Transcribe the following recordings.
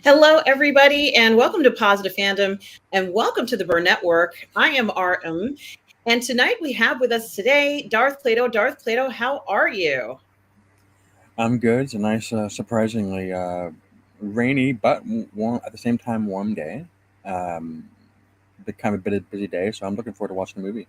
Hello, everybody, and welcome to Positive Fandom, and welcome to the Burnettwork. I am RM, and tonight we have with us today Darth Plato. Darth Plato, how are you? I'm good. It's a nice, surprisingly rainy but warm at the same time warm day. Kind of a bit of busy day, so I'm looking forward to watching the movie.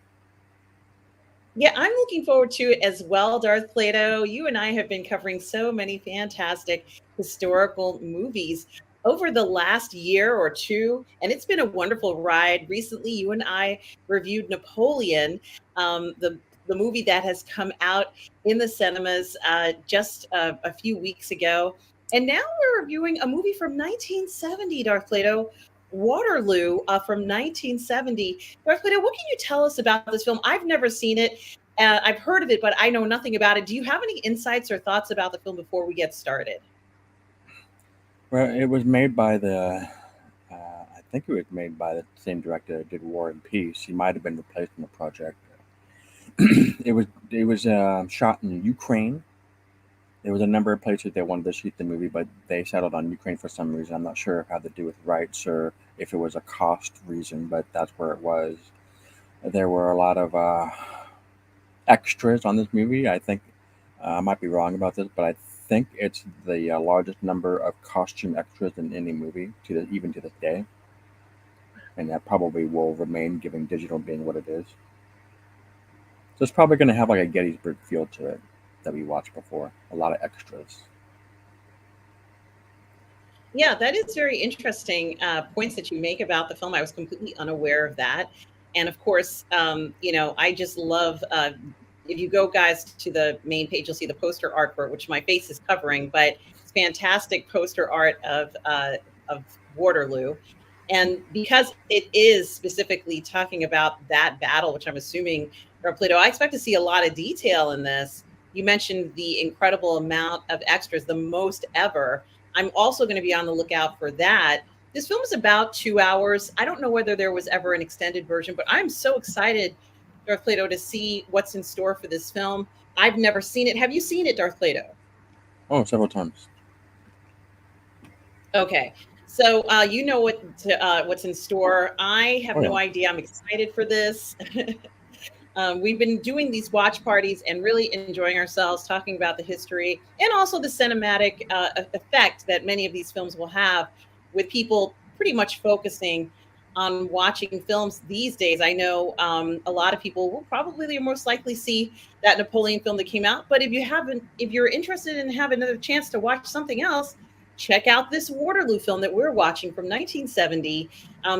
Yeah, I'm looking forward to it as well, Darth Plato. You and I have been covering so many fantastic historical movies over the last year or two, and it's been a wonderful ride. Recently, you and I reviewed Napoleon, the movie that has come out in the cinemas just a few weeks ago. And now we're reviewing a movie from 1970, Darth Plato, Waterloo from 1970. Darth Plato, what can you tell us about this film? I've never seen it. I've heard of it, but I know nothing about it. Do you have any insights or thoughts about the film before we get started? Well, it was made by I think it was made by the same director that did War and Peace. He might have been replaced in the project. It was shot in Ukraine. There was a number of places they wanted to shoot the movie, but they settled on Ukraine for some reason. I'm not sure if it had to do with rights or if it was a cost reason, but that's where it was. There were a lot of extras on this movie. I think I might be wrong about this, but I think it's the largest number of costume extras in any movie even to this day, and that probably will remain, given digital being what it is. So it's probably going to have like a Gettysburg feel to it that we watched before. A lot of extras. Yeah, that is very interesting points that you make about the film. I was completely unaware of that. And of course, I just love, if you go, guys, to the main page, you'll see the poster art for it, which my face is covering, but it's fantastic poster art of Waterloo. And because it is specifically talking about that battle, which I'm assuming, Plato, I expect to see a lot of detail in this. You mentioned the incredible amount of extras, the most ever. I'm also going to be on the lookout for that. This film is about 2 hours. I don't know whether there was ever an extended version, but I'm so excited, Darth Plato, to see what's in store for this film. I've never seen it. Have you seen it, Darth Plato? Oh, several times. Okay. So you know what's in store. I have Oh yeah. no idea. I'm excited for this. We've been doing these watch parties and really enjoying ourselves, talking about the history and also the cinematic effect that many of these films will have, with people pretty much focusing on watching films these days. I know a lot of people will probably most likely see that Napoleon film that came out, but if you're interested and have another chance to watch something else, check out this Waterloo film that we're watching from 1970.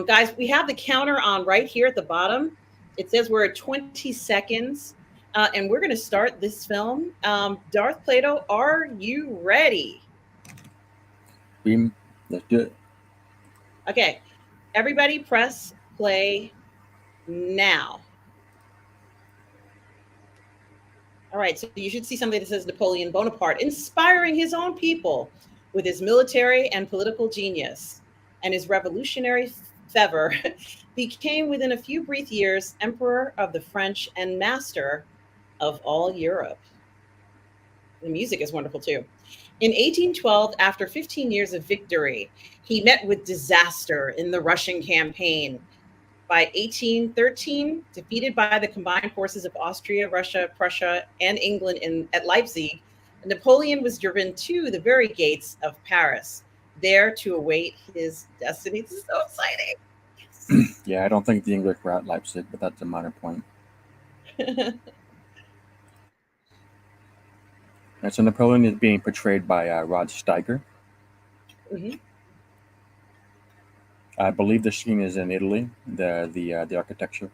Guys, we have the counter on right here at the bottom. It says we're at 20 seconds, and we're going to start this film. Darth Plato, are you ready? Beam. Let's do it. Okay, everybody press play now. All right, so you should see something that says Napoleon Bonaparte, inspiring his own people with his military and political genius and his revolutionary fervor, became within a few brief years emperor of the French and master of all Europe. The music is wonderful too. In 1812, after 15 years of victory, he met with disaster in the Russian campaign. By 1813, defeated by the combined forces of Austria, Russia, Prussia, and England at Leipzig, Napoleon was driven to the very gates of Paris, there to await his destiny. This is so exciting. Yeah, I don't think the English were at Leipzig, but that's a minor point. Yes. And so Napoleon is being portrayed by Rod Steiger. Mhm. I believe the scene is in Italy. The architecture.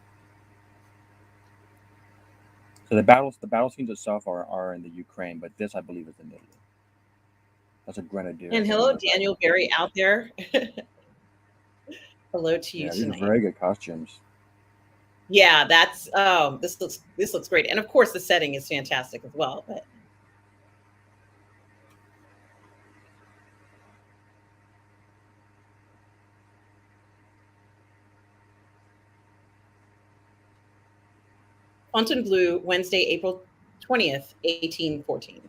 So the battle scenes itself are in the Ukraine, but this I believe is in Italy. That's a grenadier. And hello, Daniel Berry out there. Hello to you Yeah, these are tonight. very good costumes. Yeah, that's this looks great, and of course the setting is fantastic as well. But Fontainebleau, Wednesday, April 20th, 1814.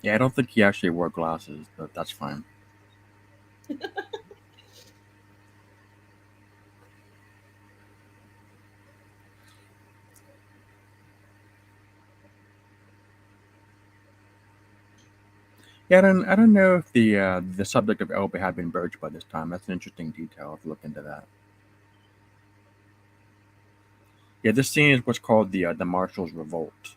Yeah, I don't think he actually wore glasses, but that's fine. Yeah, I don't know if the subject of Elba had been broached by this time. That's an interesting detail. I'll have to look into that. Yeah, this scene is what's called the Marshals' Revolt,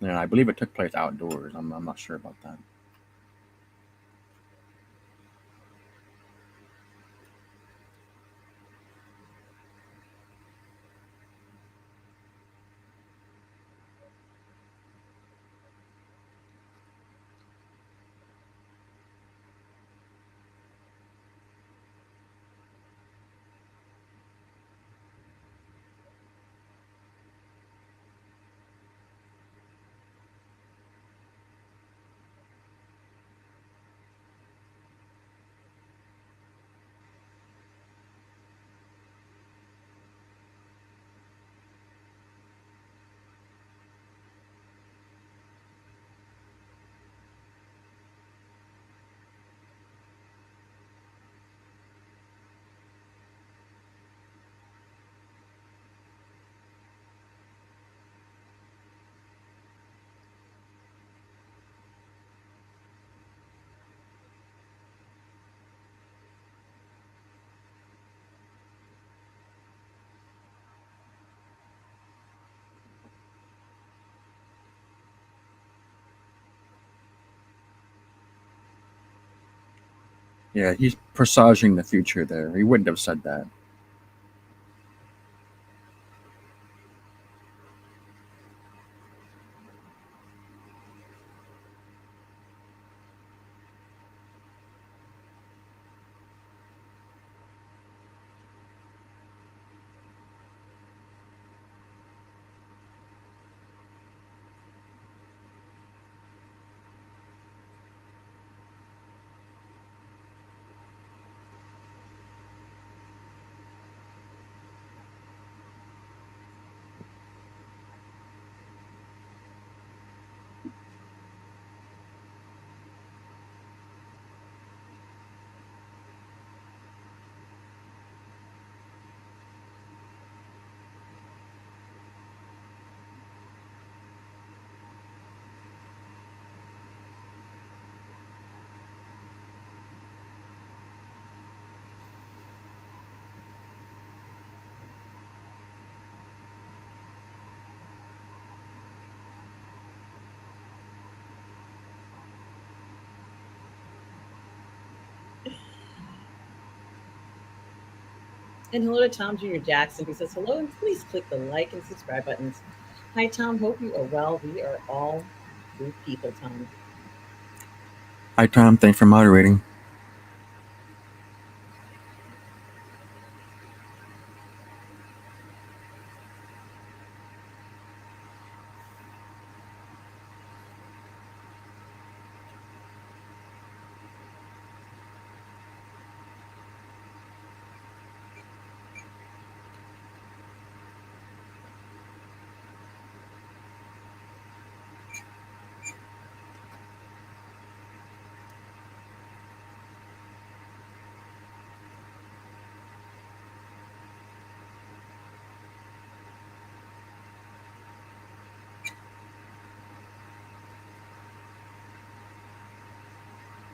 and I believe it took place outdoors. I'm not sure about that. Yeah, he's presaging the future there. He wouldn't have said that. And hello to Tom Jr. Jackson, who says hello and please click the like and subscribe buttons. Hi, Tom. Hope you are well. We are all good people, Tom. Hi, Tom. Thanks for moderating.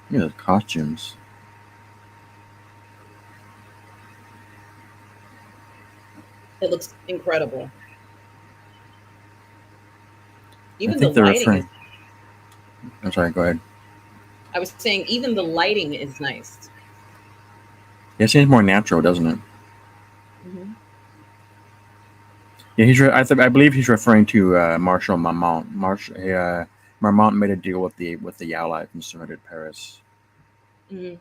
Look at those costumes. It looks incredible. I Even the think they're lighting is, referring. I'm sorry. Go ahead. I was saying, even the lighting is nice. Yeah, it seems more natural, doesn't it? Mm-hmm. Yeah, I believe he's referring to Marshal Marmont. Marmont made a deal with the Allies and surrendered Paris. Mm-hmm.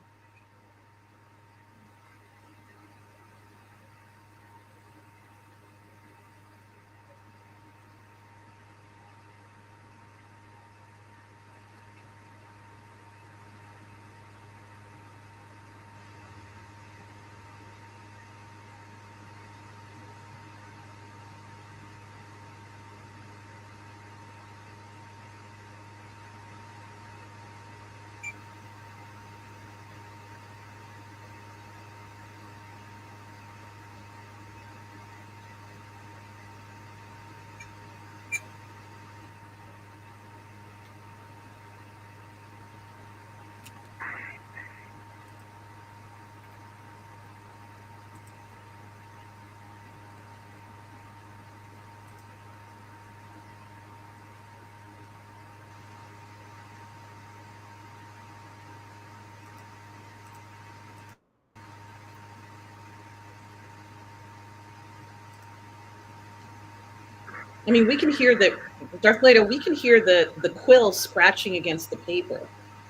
I mean, we can hear Darth Plato, we can hear the quill scratching against the paper.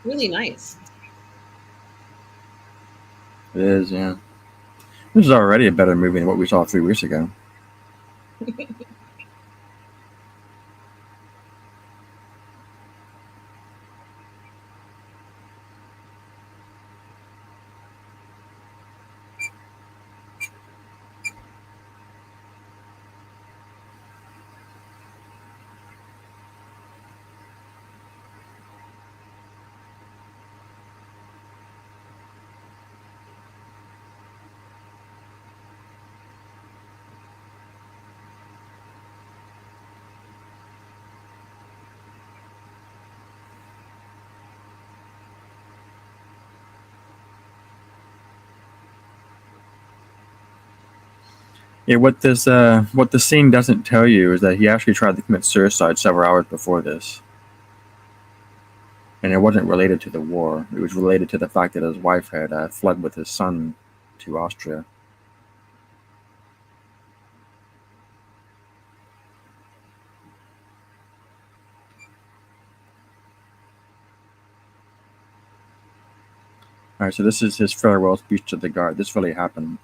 Really nice. It is, yeah. This is already a better movie than what we saw 3 weeks ago. Yeah, what the scene doesn't tell you is that he actually tried to commit suicide several hours before this, and it wasn't related to the war. It was related to the fact that his wife had fled with his son to Austria. All right, so this is his farewell speech to the guard. This really happened.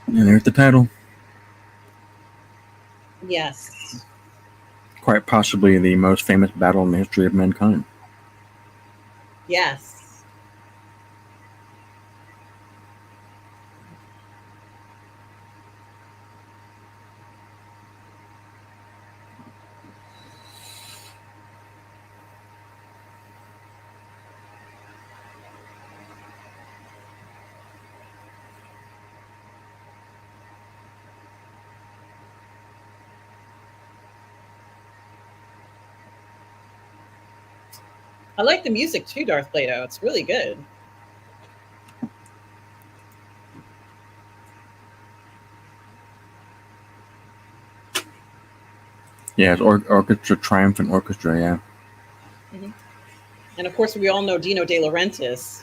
And there's the title. Yes. Quite possibly the most famous battle in the history of mankind. Yes. I like the music too, Darth Plato. It's really good. Yeah, it's orchestra, triumphant orchestra. Yeah. Hmm. And of course, we all know Dino De Laurentiis.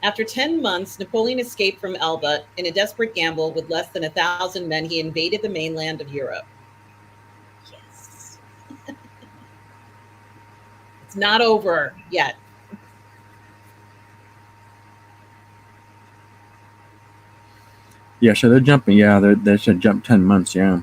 After 10 months, Napoleon escaped from Elba. In a desperate gamble with less than 1,000 men, he invaded the mainland of Europe. Yes. It's not over yet. Yeah, so they're jumping. Yeah, they should jump 10 months. Yeah.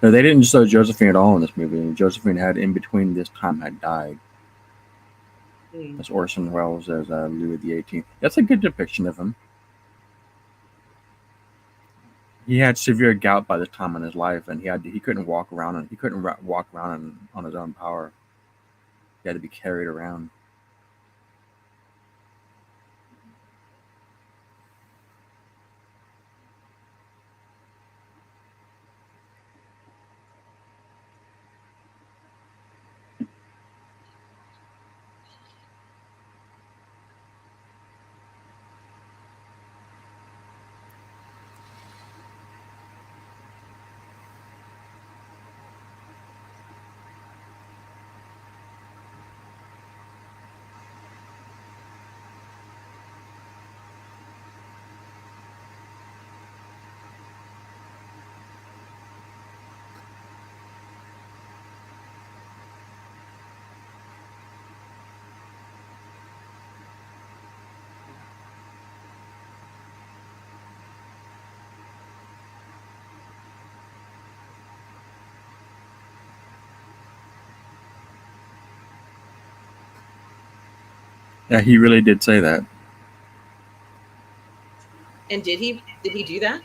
No, they didn't show Josephine at all in this movie. Josephine had in between this time had died. Mm. As Orson Welles as Louis XVIII. That's a good depiction of him. He had severe gout by this time in his life, and he couldn't walk around and he couldn't walk around on his own power. He had to be carried around. Yeah, he really did say that. And did he do that?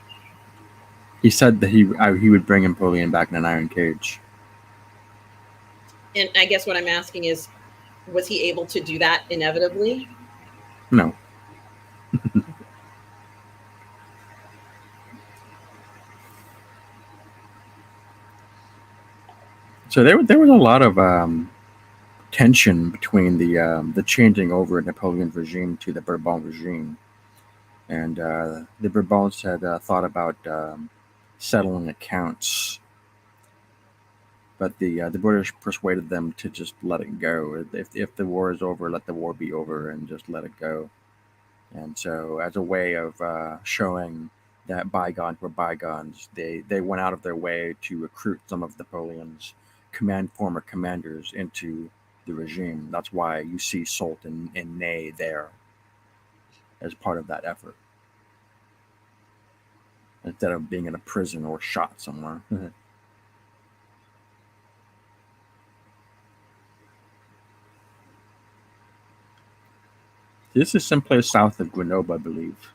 He said that he would bring Napoleon back in an iron cage. And I guess what I'm asking is, was he able to do that inevitably? No. So there was a lot of tension between the changing over of Napoleon's regime to the Bourbon regime, and the Bourbons had thought about settling accounts, but the British persuaded them to just let it go. If the war is over, let the war be over, and just let it go. And so, as a way of showing that bygones were bygones, they went out of their way to recruit some of Napoleon's former commanders into the regime. That's why you see Soult and Ney there as part of that effort, instead of being in a prison or shot somewhere. This is someplace south of Grenoble, I believe.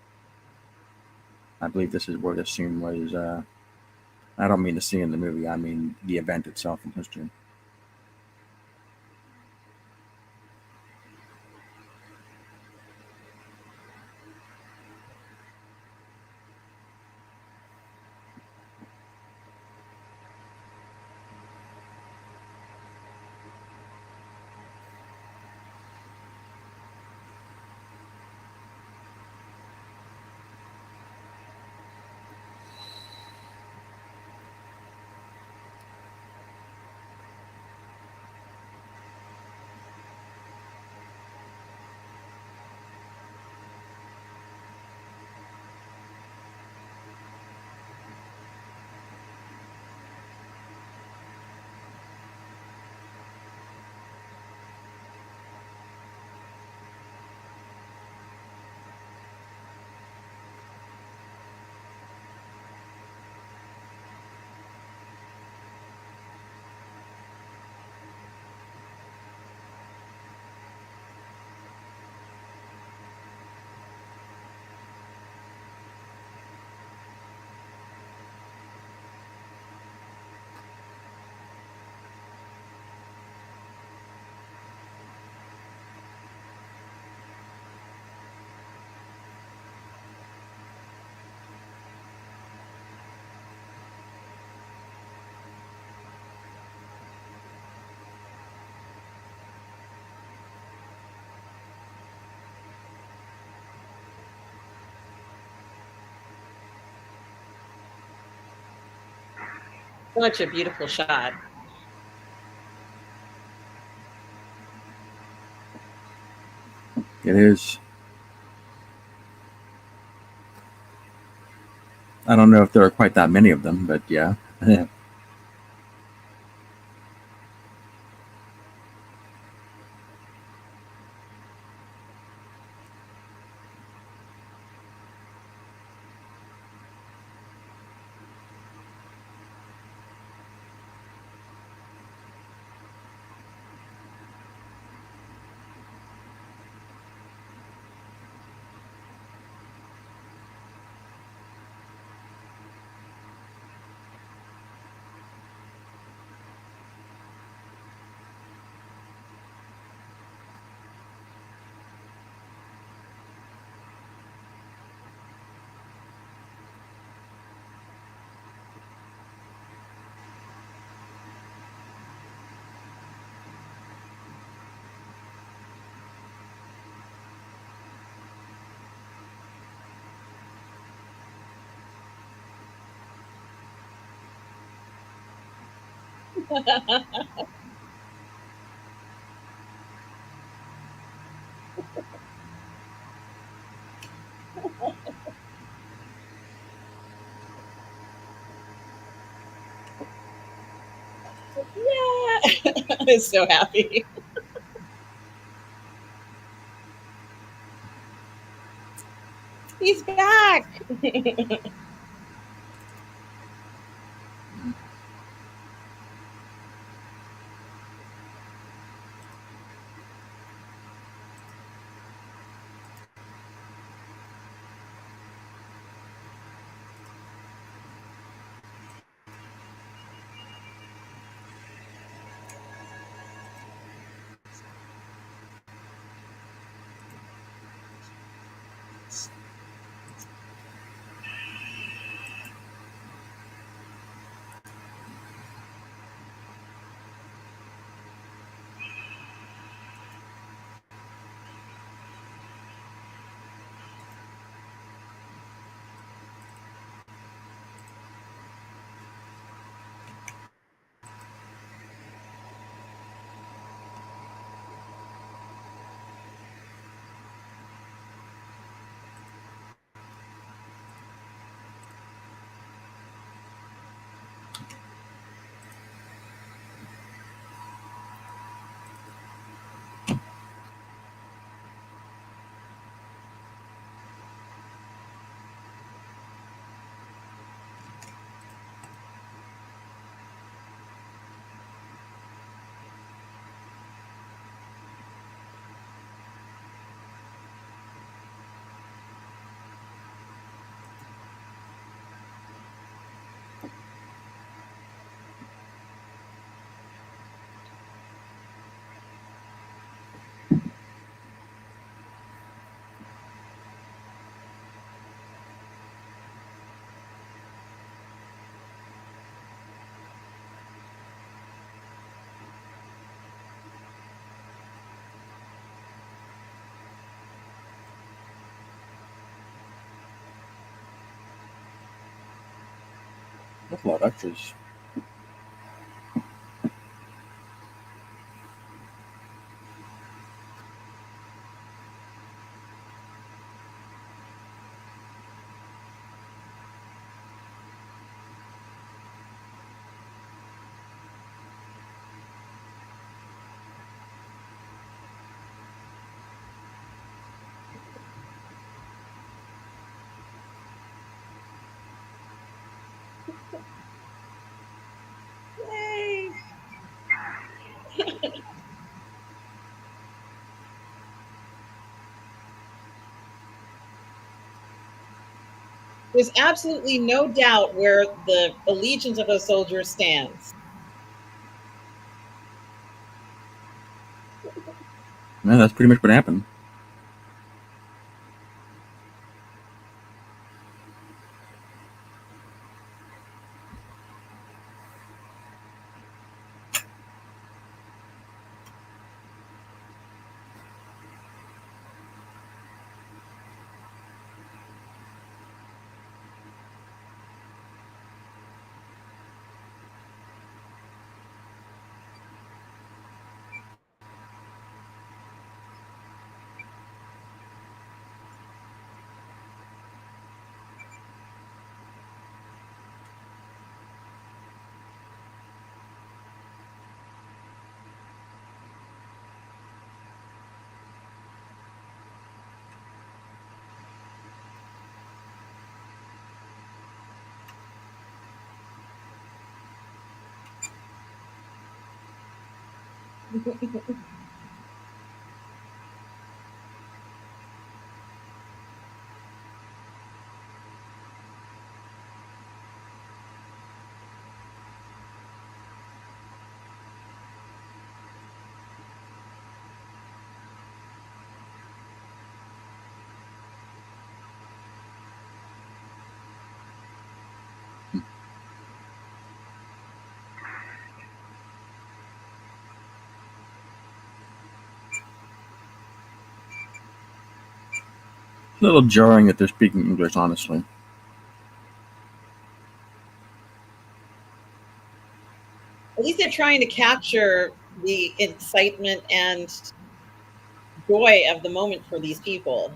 I believe this is where the scene was. I don't mean the scene in the movie. I mean the event itself in history. Such a beautiful shot. It is. I don't know if there are quite that many of them, but yeah. Yeah. I'm so happy. He's back. That's a lot of extras. Yay. There's absolutely no doubt where the allegiance of those soldiers stands. Yeah, that's pretty much what happened. A little jarring that they're speaking English, honestly. At least they're trying to capture the excitement and joy of the moment for these people.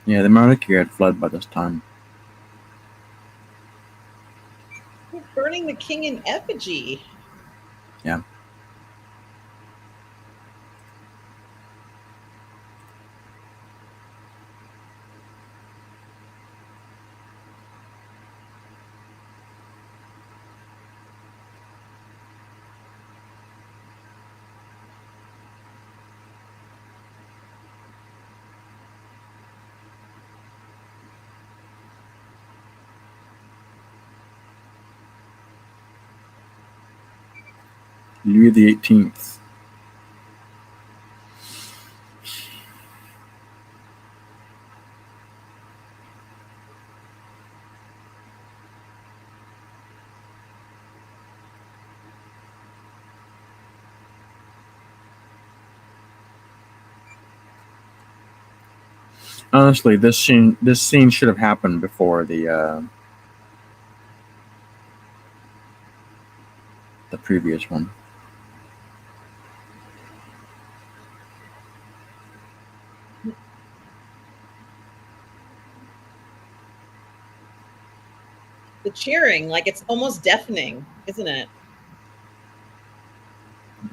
Yeah, the monarchy had fled by this time. Burning the king in effigy. Yeah. Louis the 18th. Honestly, this scene should have happened before the previous one. The cheering, like it's almost deafening, isn't it?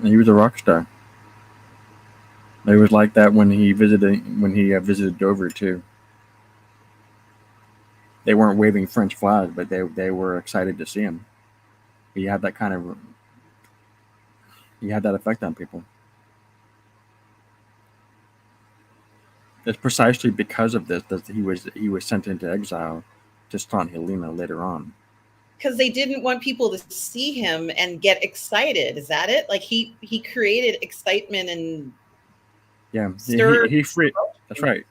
He was a rock star. It was like that when he visited Dover too. They weren't waving French flags, but they were excited to see him. He had that effect on people. It's precisely because of this that he was sent into exile to St. Helena later on. Because they didn't want people to see him and get excited. Is that it? Like he created excitement and Yeah, stirred. That's right.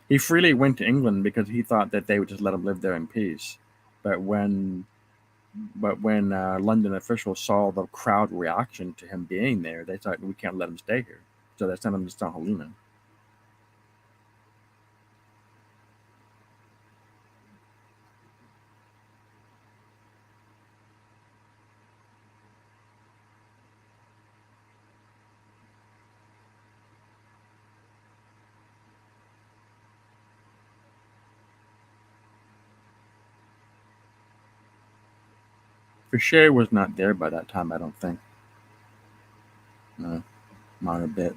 He freely went to England because he thought that they would just let him live there in peace. But when London officials saw the crowd reaction to him being there, they thought we can't let him stay here, so they sent him to St. Helena. Fichet was not there by that time, I don't think. No, not a bit.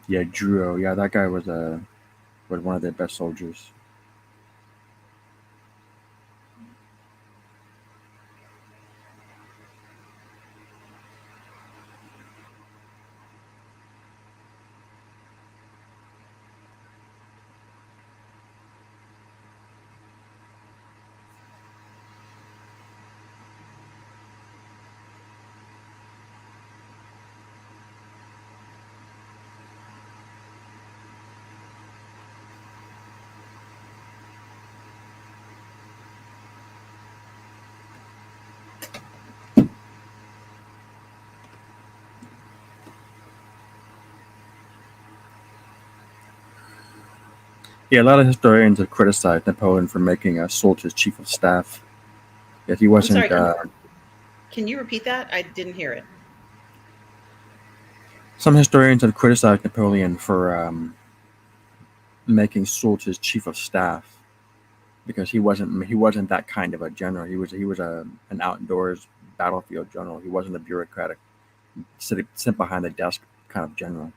Yeah, Drouot. Yeah, that guy was one of their best soldiers. Yeah, a lot of historians have criticized Napoleon for making Soult his chief of staff. Yet he I'm sorry. wasn't. Can you repeat that? I didn't hear it. Some historians have criticized Napoleon for making Soult his chief of staff because he wasn't that kind of a general. He was an outdoors battlefield general. He wasn't a bureaucratic sit behind the desk kind of general.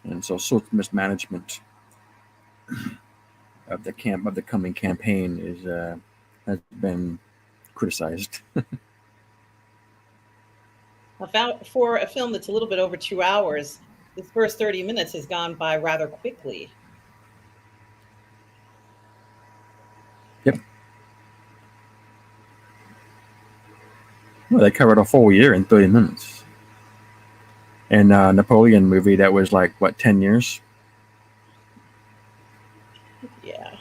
And so Soult's mismanagement of the coming campaign is has been criticized. About for a film that's a little bit over 2 hours, this first 30 minutes has gone by rather quickly. Yep. Well, they covered a full year in 30 minutes. And Napoleon movie that was like what 10 years. Yeah.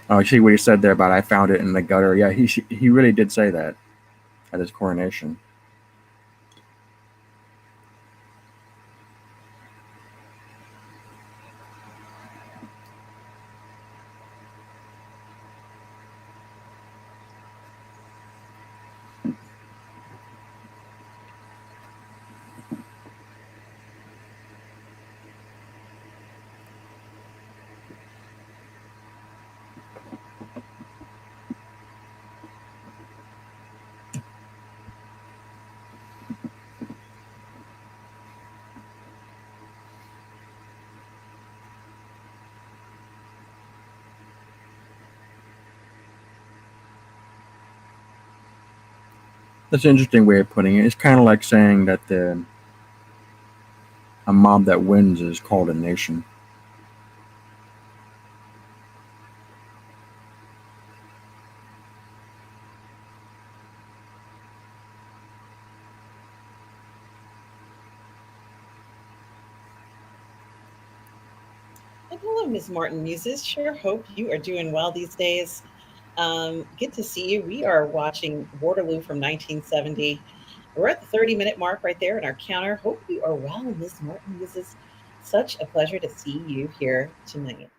Oh, see what he said there about I found it in the gutter. Yeah, he really did say that at his coronation. That's an interesting way of putting it. It's kind of like saying that a mob that wins is called a nation. And hello, Ms. Martin Muses. Sure hope you are doing well these days. Good to see you. We are watching Waterloo from 1970. We're at the 30-minute mark right there in our counter. Hope you are well, Ms. Martin Muses. Such a pleasure to see you here tonight.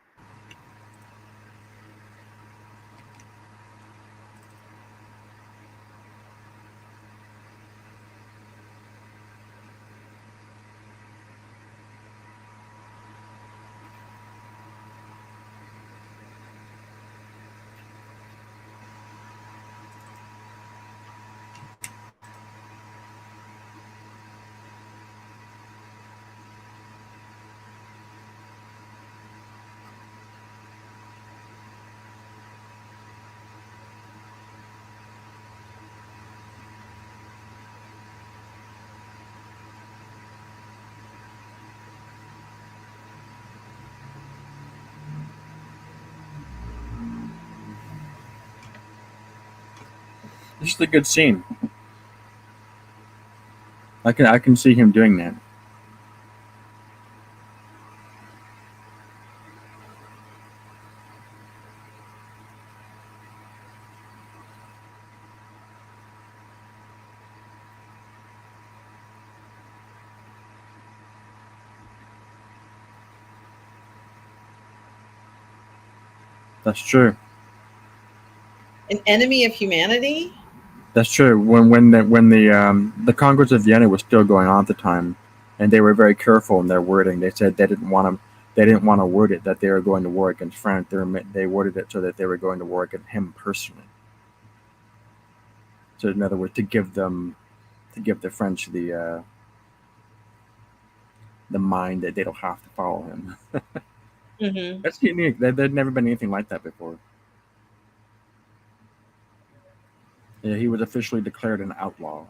This is a good scene. I can see him doing that. That's true. An enemy of humanity? That's true. When the Congress of Vienna was still going on at the time, and they were very careful in their wording. They said they didn't want to word it that they were going to war against France. They worded it so that they were going to war against him personally. So in other words, to give the French the mind that they don't have to follow him. Mm-hmm. That's unique. There'd never been anything like that before. Yeah, he was officially declared an outlaw.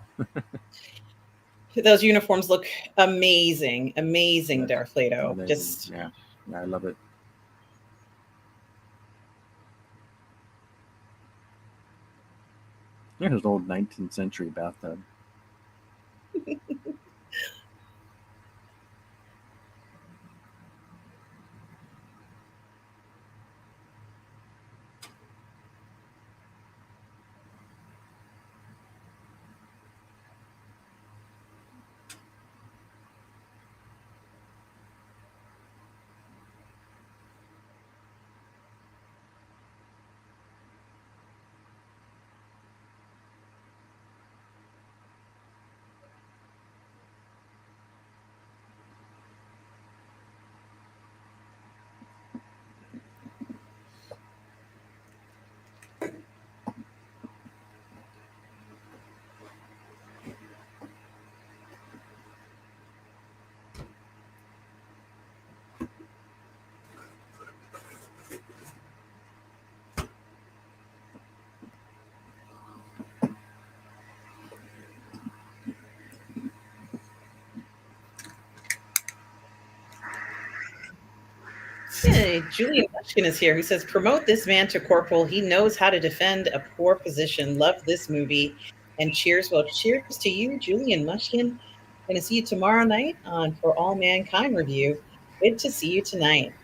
Those uniforms look amazing. Amazing, Yes. Darth Plato. Amazing. Just Yeah. Yeah, I love it. Yeah, his old 19th century bathtub. Yeah, Julian Mushkin is here who says, promote this man to corporal. He knows how to defend a poor position. Love this movie. And cheers. Well, cheers to you, Julian Mushkin. Going to see you tomorrow night on For All Mankind review. Good to see you tonight.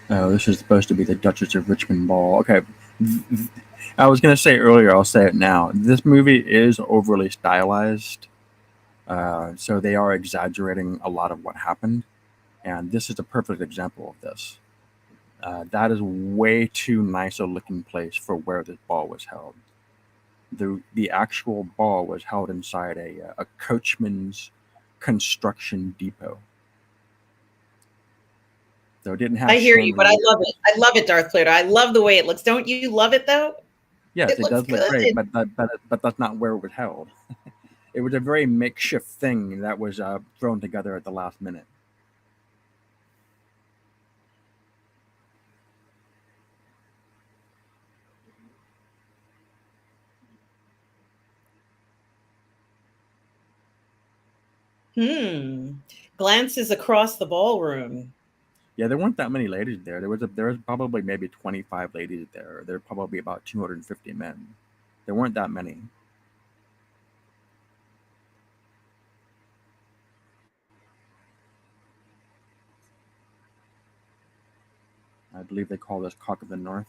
Oh, this is supposed to be the Duchess of Richmond Ball. Okay. I was going to say earlier, I'll say it now. This movie is overly stylized. So they are exaggerating a lot of what happened. And this is a perfect example of this. That is way too nice a looking place for where this ball was held. The actual ball was held inside a coachman's construction depot. So it didn't have I hear you, but I chandeliers. love it. I love it, Darth Plato. I love the way it looks. Don't you love it, though? Yes, It it looks does look good. great, but that's not where it was held. It was a very makeshift thing that was thrown together at the last minute. Glances across the ballroom. Yeah, there weren't that many ladies there. There was probably maybe 25 ladies there. There were probably about 250 men. There weren't that many. I believe they call this Cock of the North.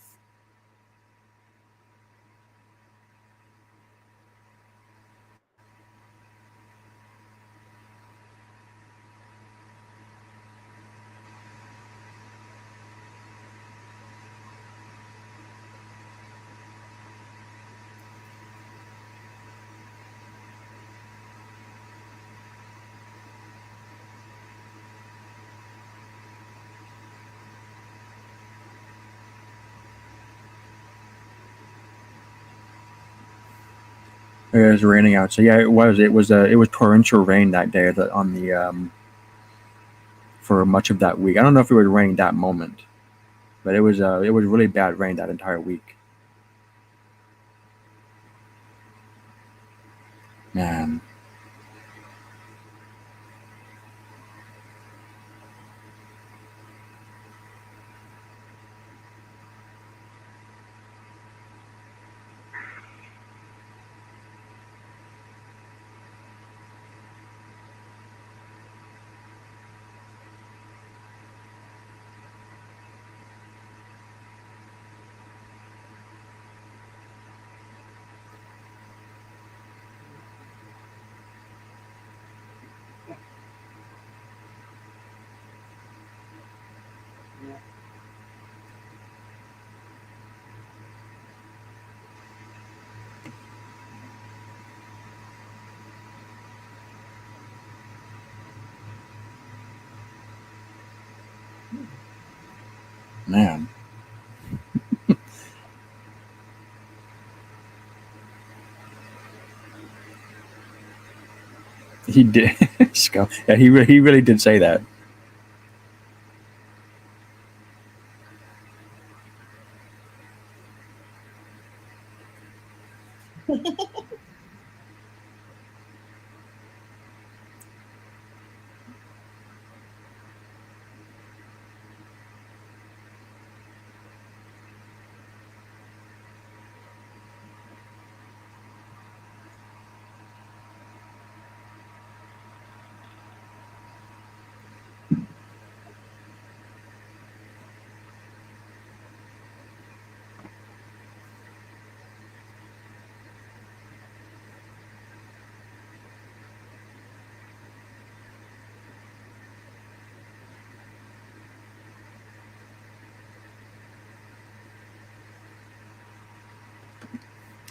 It was raining out, so yeah, it was. It was torrential rain that day on the for much of that week. I don't know if it was raining that moment, but it was really bad rain that entire week. Man, man, he did. Yeah, he really did say that.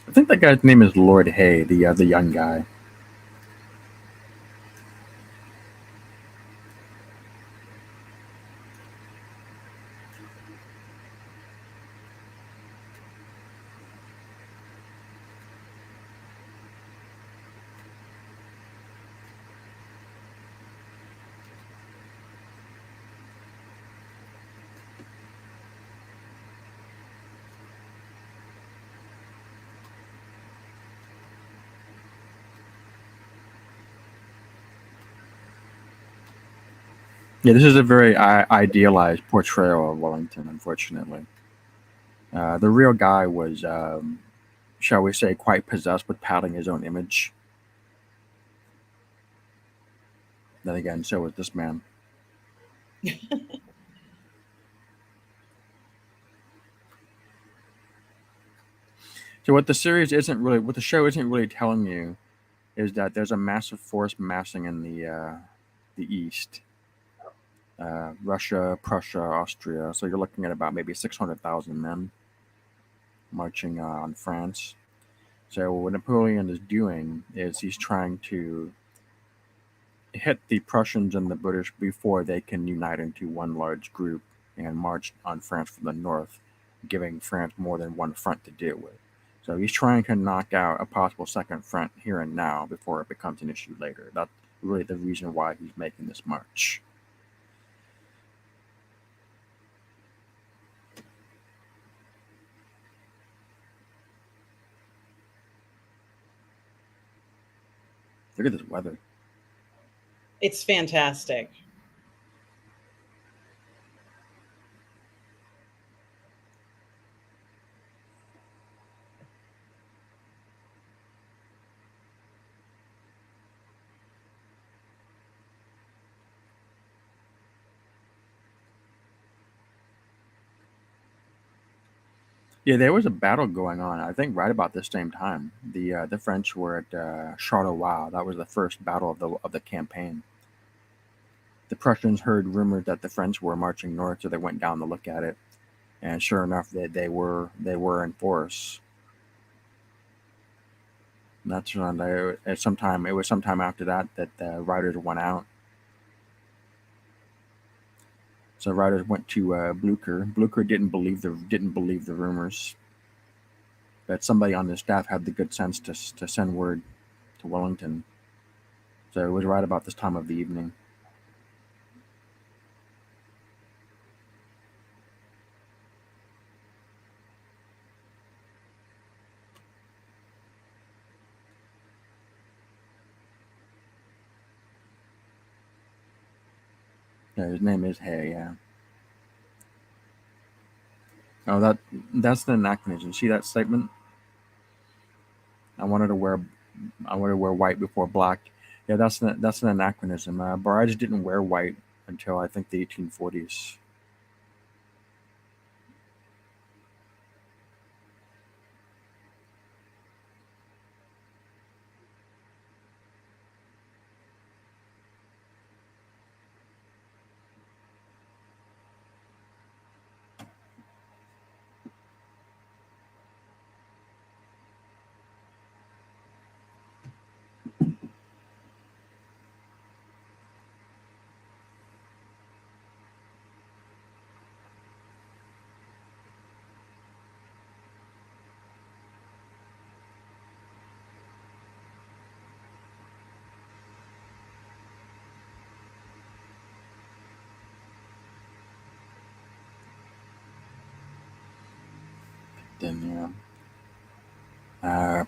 I think that guy's name is Lord Hay, the young guy. Yeah, this is a very idealized portrayal of Wellington, unfortunately. The real guy was, shall we say, quite possessed with padding his own image. Then again, so was this man. So what what the show isn't really telling you is that there's a massive force massing in the east, Russia, Prussia, Austria. So you're looking at about maybe 600,000 men marching on France. So what Napoleon is doing is he's trying to hit the Prussians and the British before they can unite into one large group and march on France from the north, giving France more than one front to deal with. So he's trying to knock out a possible second front here and now before it becomes an issue later. That's really the reason why he's making this march. Look at this weather. It's fantastic. Yeah, there was a battle going on. I think right about this same time, the French were at Charleroi. That was the first battle of the campaign. The Prussians heard rumors that the French were marching north, so they went down to look at it. And sure enough, they were in force. And that's when it was sometime after that the riders went out. So riders went to Blucher. Blucher didn't believe the rumors, but somebody on his staff had the good sense to send word to Wellington. So it was right about this time of the evening. Yeah, his name is Hay. Yeah. Oh, that's the anachronism. See that statement? I wanted to wear I wanted to wear white before black. Yeah, that's an anachronism. Brides didn't wear white until I think the 1840s. Then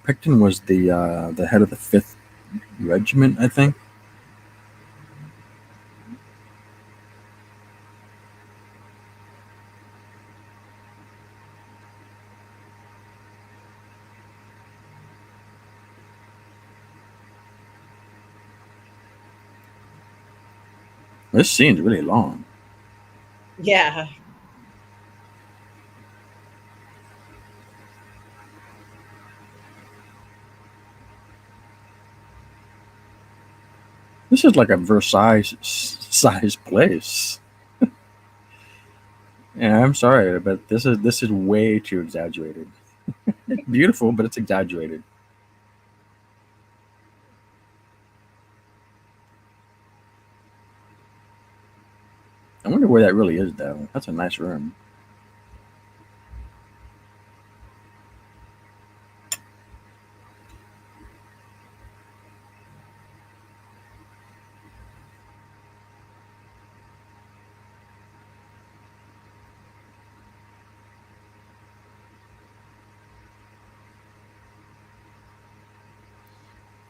Picton was the head of the Fifth Regiment, I think. This scene's really long. Yeah. This is like a Versailles size place. Yeah, I'm sorry, but this is way too exaggerated. Beautiful, but it's exaggerated. I wonder where that really is, though. That's a nice room.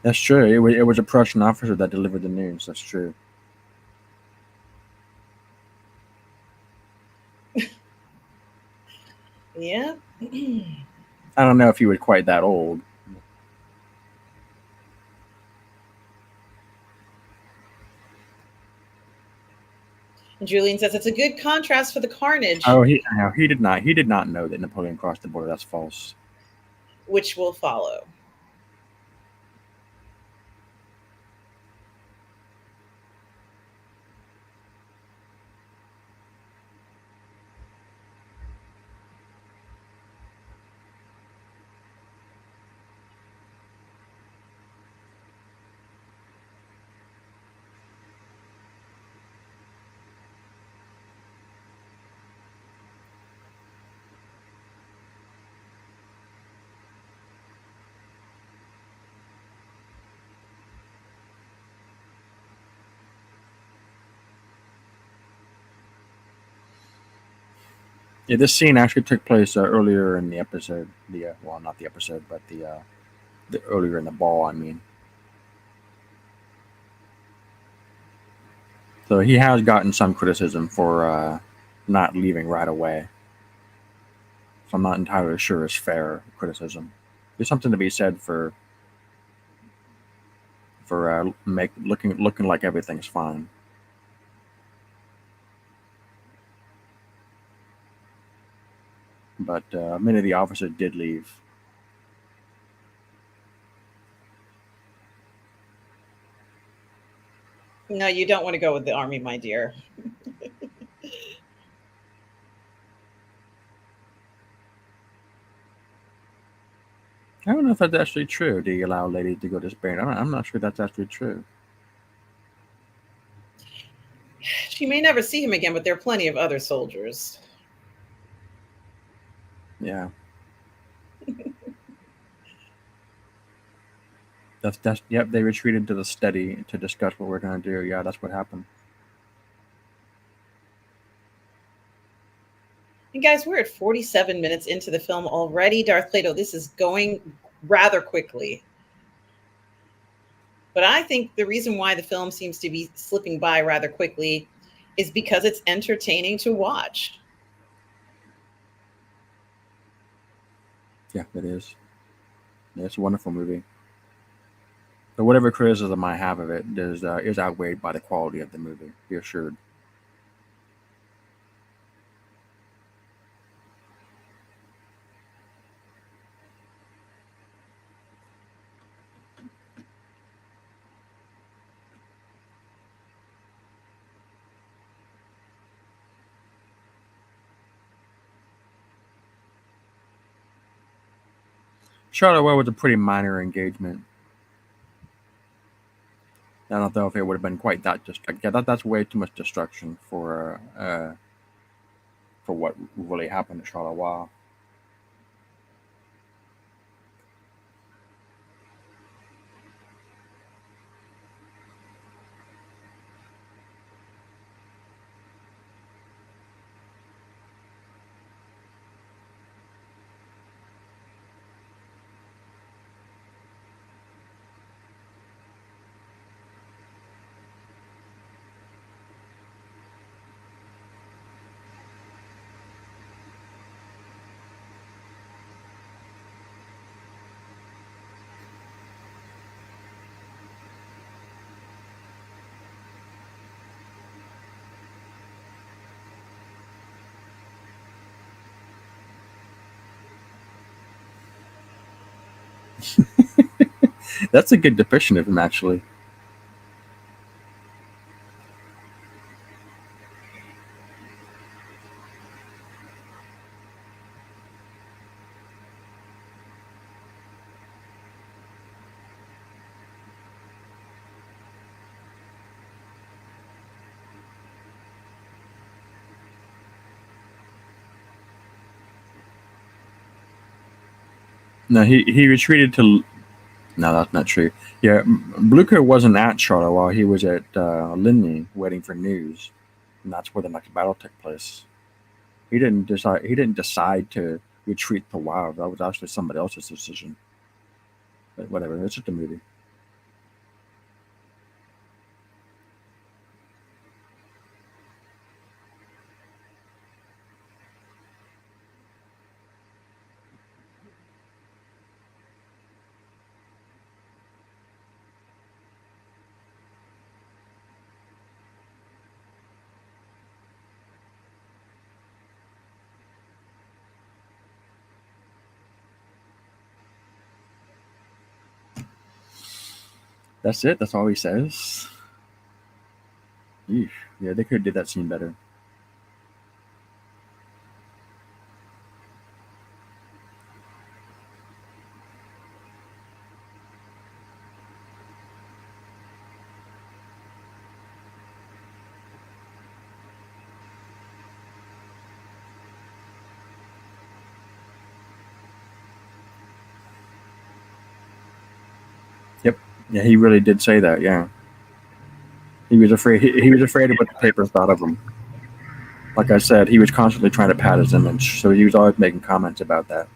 That's true. It was a Prussian officer that delivered the news. That's true. Yeah. I don't know if he was quite that old. And Julian says it's a good contrast for the carnage, Oh, he did not know that Napoleon crossed the border. That's false. which will follow. Yeah, this scene actually took place earlier in the episode. The well, not the episode, but the earlier in the ball. I mean, so he has gotten some criticism for not leaving right away. So I'm not entirely sure it's fair criticism. There's something to be said for make looking like everything's fine. But many of the officers did leave. No, you don't want to go with the army, my dear. I don't know if that's actually true. Do you allow ladies to go to Spain? I'm not sure that's actually true. She may never see him again, but there are plenty of other soldiers. Yeah, that's yep. They retreated to the study to discuss what we're going to do. Yeah, that's what happened. And guys, we're at 47 minutes into the film already. Darth Plato, this is going rather quickly. But I think the reason why the film seems to be slipping by rather quickly is because it's entertaining to watch. Yeah, it is. Yeah, it's a wonderful movie. But whatever criticism I have of it is outweighed by the quality of the movie. Be assured. Charlotte was a pretty minor engagement. I don't know if it would have been quite that. Just yeah, that's way too much destruction for what really happened at Charleroi. That's a good depiction of him, actually. No, he retreated to. No, that's not true. Yeah, Blucher wasn't at Charleroi. He was at Ligny, waiting for news, and that's where the next battle took place. He didn't decide. He didn't decide to retreat to Wild. That was actually somebody else's decision. But whatever. It's just a movie. That's it. That's all he says. Eesh. Yeah, they could have did that scene better. Yep. Yeah, he really did say that. Yeah. He was afraid. He was afraid of what the papers thought of him. Like I said, he was constantly trying to pad his image, so he was always making comments about that.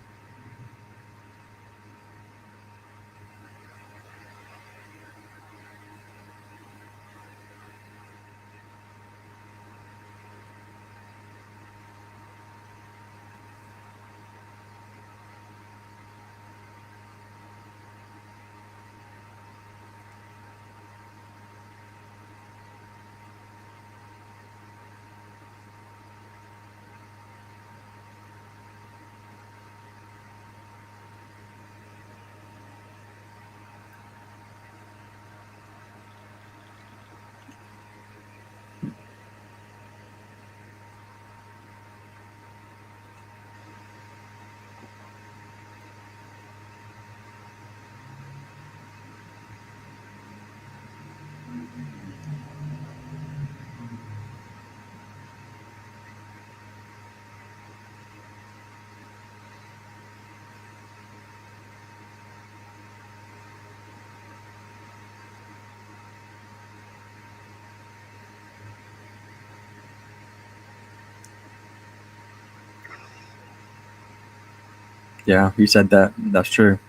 Yeah, he said that. That's true.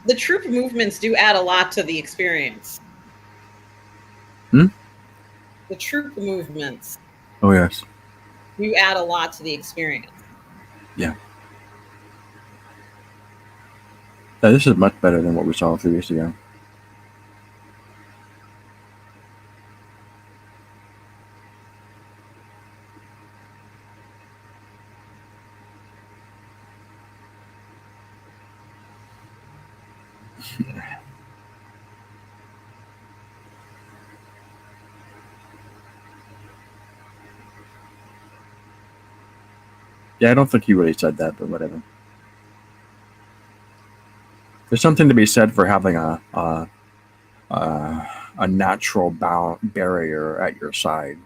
The troop movements do add a lot to the experience. Hmm? The troop movements Oh yes. do add a lot to the experience. Yeah. Yeah, this is much better than what we saw a few weeks ago. Yeah, I don't think he really said that, but whatever. There's something to be said for having a natural barrier at your side.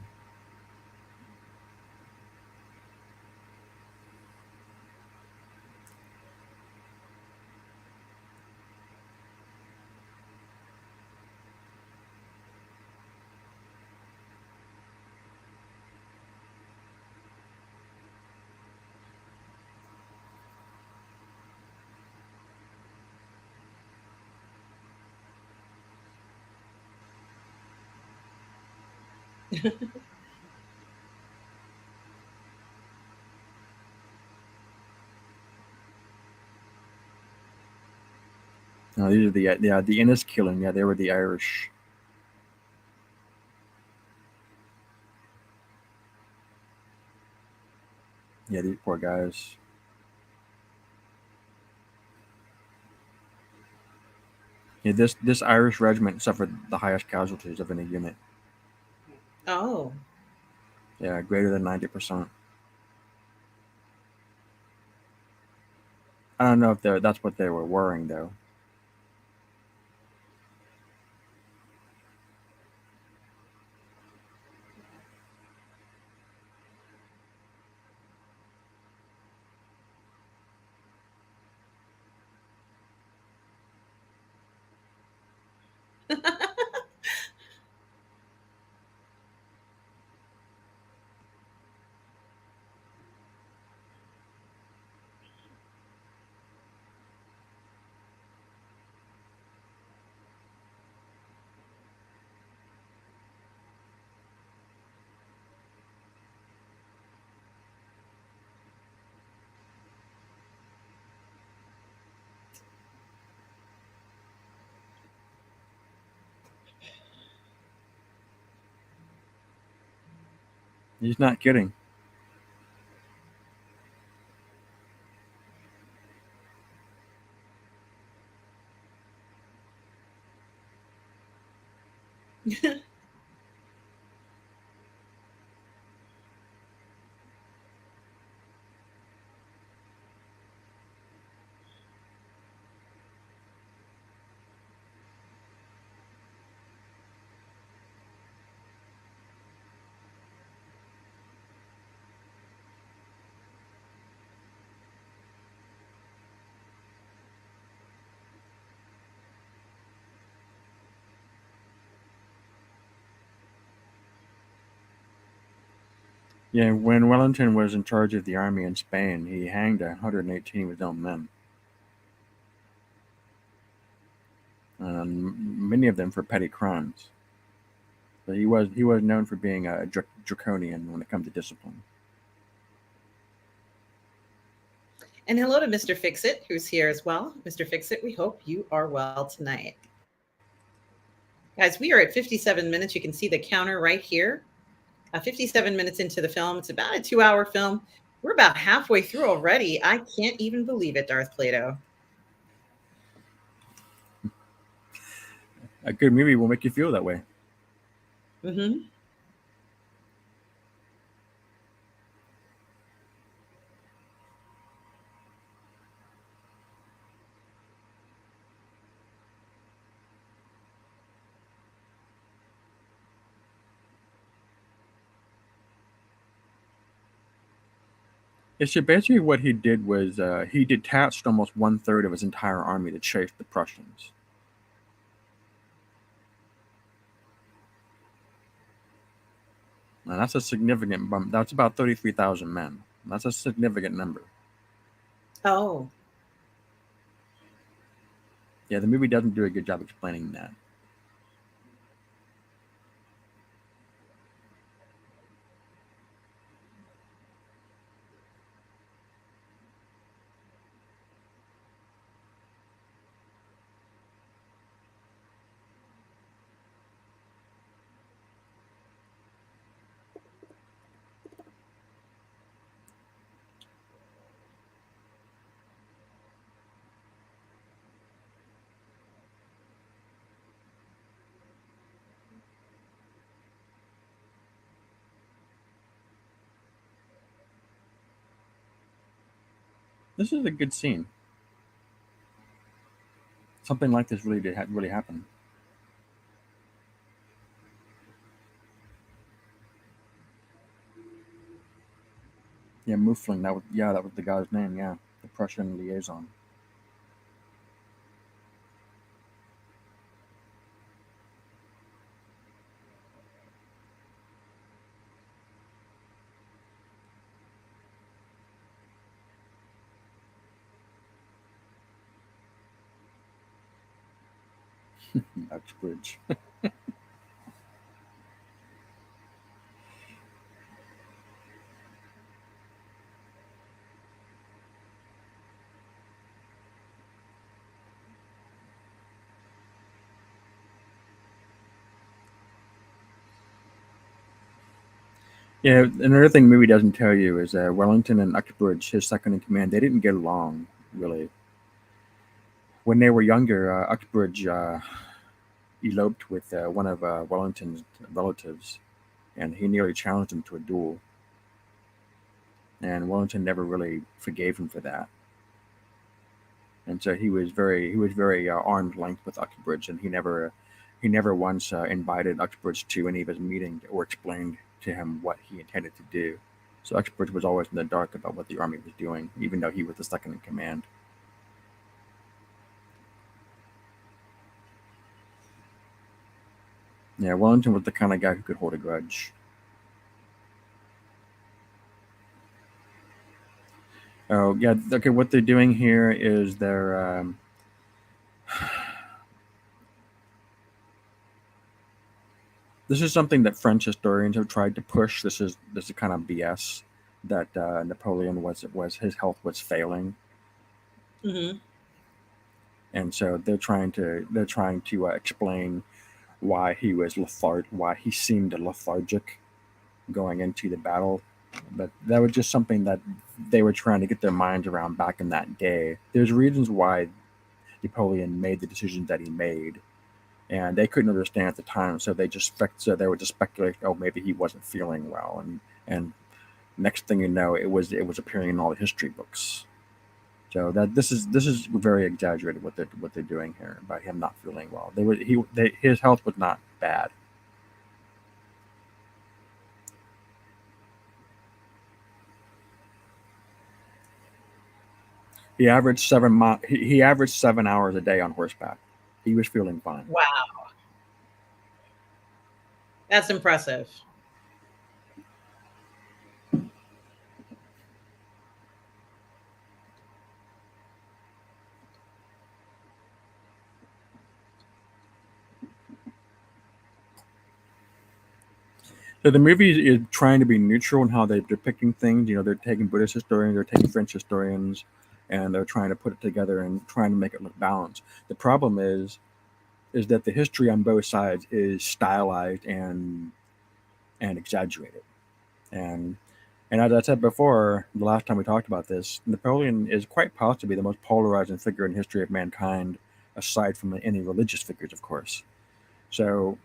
These are the Innis killing. Yeah, they were the Irish. Yeah, these poor guys. Yeah, this Irish regiment suffered the highest casualties of any unit. Oh, Yeah, greater than 90%. I don't know if that's what they were worrying though. He's not kidding. Yeah, when Wellington was in charge of the army in Spain, he hanged 118 of his own men, many of them for petty crimes. But he was known for being a draconian when it comes to discipline. And hello to Mr. Fixit, who's here as well. Mr. Fixit, we hope you are well tonight. Guys, we are at 57 minutes. You can see the counter right here. 57 minutes into the film. It's about a 2-hour film. We're about halfway through already. I can't even believe it, Darth Plato. A good movie will make you feel that way. Mm-hmm. It's basically what he did was he detached almost 1/3 of his entire army to chase the Prussians. And that's a significant bump. That's about 33,000 men. That's a significant number. Oh. Yeah, the movie doesn't do a good job explaining that. This is a good scene. Something like this really did really happen. Yeah, Muffling. That was the guy's name. Yeah, the Prussian liaison. Uxbridge. Yeah, another thing movie doesn't tell you is Wellington and Uxbridge, his second in command, they didn't get along really. When they were younger, Uxbridge eloped with one of Wellington's relatives, and he nearly challenged him to a duel. And Wellington never really forgave him for that. And so he was very arm's length with Uxbridge, and he never once invited Uxbridge to any of his meetings or explained to him what he intended to do. So Uxbridge was always in the dark about what the army was doing, even though he was the second in command. Yeah, Wellington was the kind of guy who could hold a grudge. Oh yeah, okay. What they're doing here is this is something that French historians have tried to push. This is kind of BS that Napoleon was his health was failing, Mm-hmm. and so they're trying to explain why he seemed lethargic, going into the battle. But that was just something that they were trying to get their minds around back in that day. There's reasons why Napoleon made the decisions that he made, and they couldn't understand at the time. So they would just speculate, oh, maybe he wasn't feeling well, and next thing you know, it was appearing in all the history books. So that this is very exaggerated what they're doing here about him not feeling well. His health was not bad. He averaged 7 hours a day on horseback. He was feeling fine. Wow, that's impressive. So the movie is trying to be neutral in how they're depicting things. They're taking Buddhist historians, they're taking French historians, and they're trying to put it together and trying to make it look balanced. The problem is that the history on both sides is stylized and exaggerated. And and as I said before, the last time we talked about this, Napoleon is quite possibly the most polarizing figure in the history of mankind, aside from any religious figures, of course. So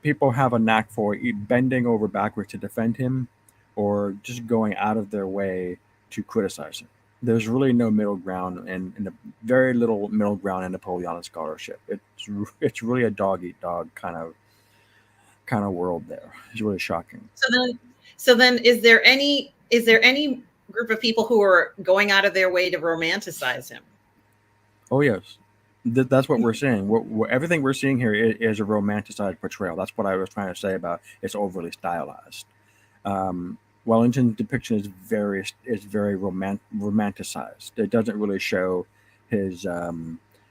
people have a knack for bending over backwards to defend him, or just going out of their way to criticize him. There's really no middle ground, and very little middle ground in Napoleonic scholarship. It's really a dog eat dog kind of world there. It's really shocking. So then, is there any group of people who are going out of their way to romanticize him? Oh yes, that's what we're seeing. Everything we're seeing here is a romanticized portrayal. That's what I was trying to say about it's overly stylized. Wellington's depiction is very romanticized. It doesn't really show his.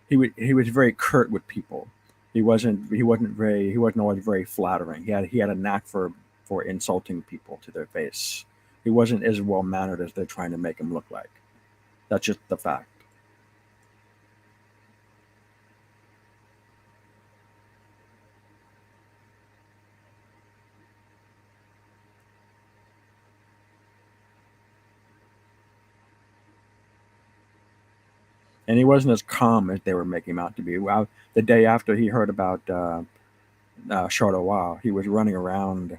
He was very curt with people. He wasn't always very flattering. He had a knack for insulting people to their face. He wasn't as well mannered as they're trying to make him look like. That's just the fact. And he wasn't as calm as they were making him out to be. Well, the day after he heard about Charleroi, he was running around.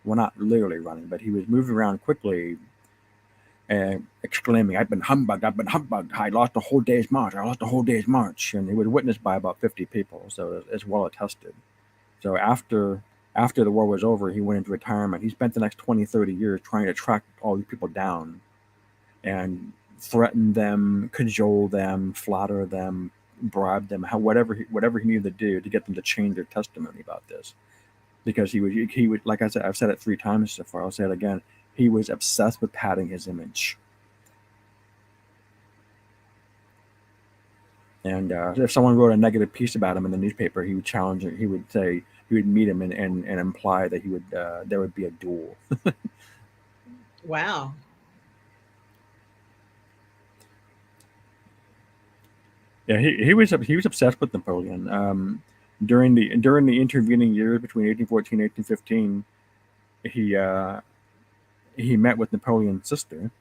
Well, not literally running, but he was moving around quickly and exclaiming, "I've been humbugged! I've been humbugged! I lost a whole day's march! I lost a whole day's march!" And he was witnessed by about 50 people, so it's well attested. So after the war was over, he went into retirement. He spent the next 20, 30 years trying to track all these people down and threaten them, cajole them, flatter them, bribe them, whatever he needed to do to get them to change their testimony about this. Because he would, like I said, I've said it 3 times so far. I'll say it again. He was obsessed with padding his image. And if someone wrote a negative piece about him in the newspaper, he would challenge it. He would say he would meet him and imply that there would be a duel. Wow. Yeah, he was obsessed with Napoleon. During the intervening years between 1814 and 1815, he he met with Napoleon's sister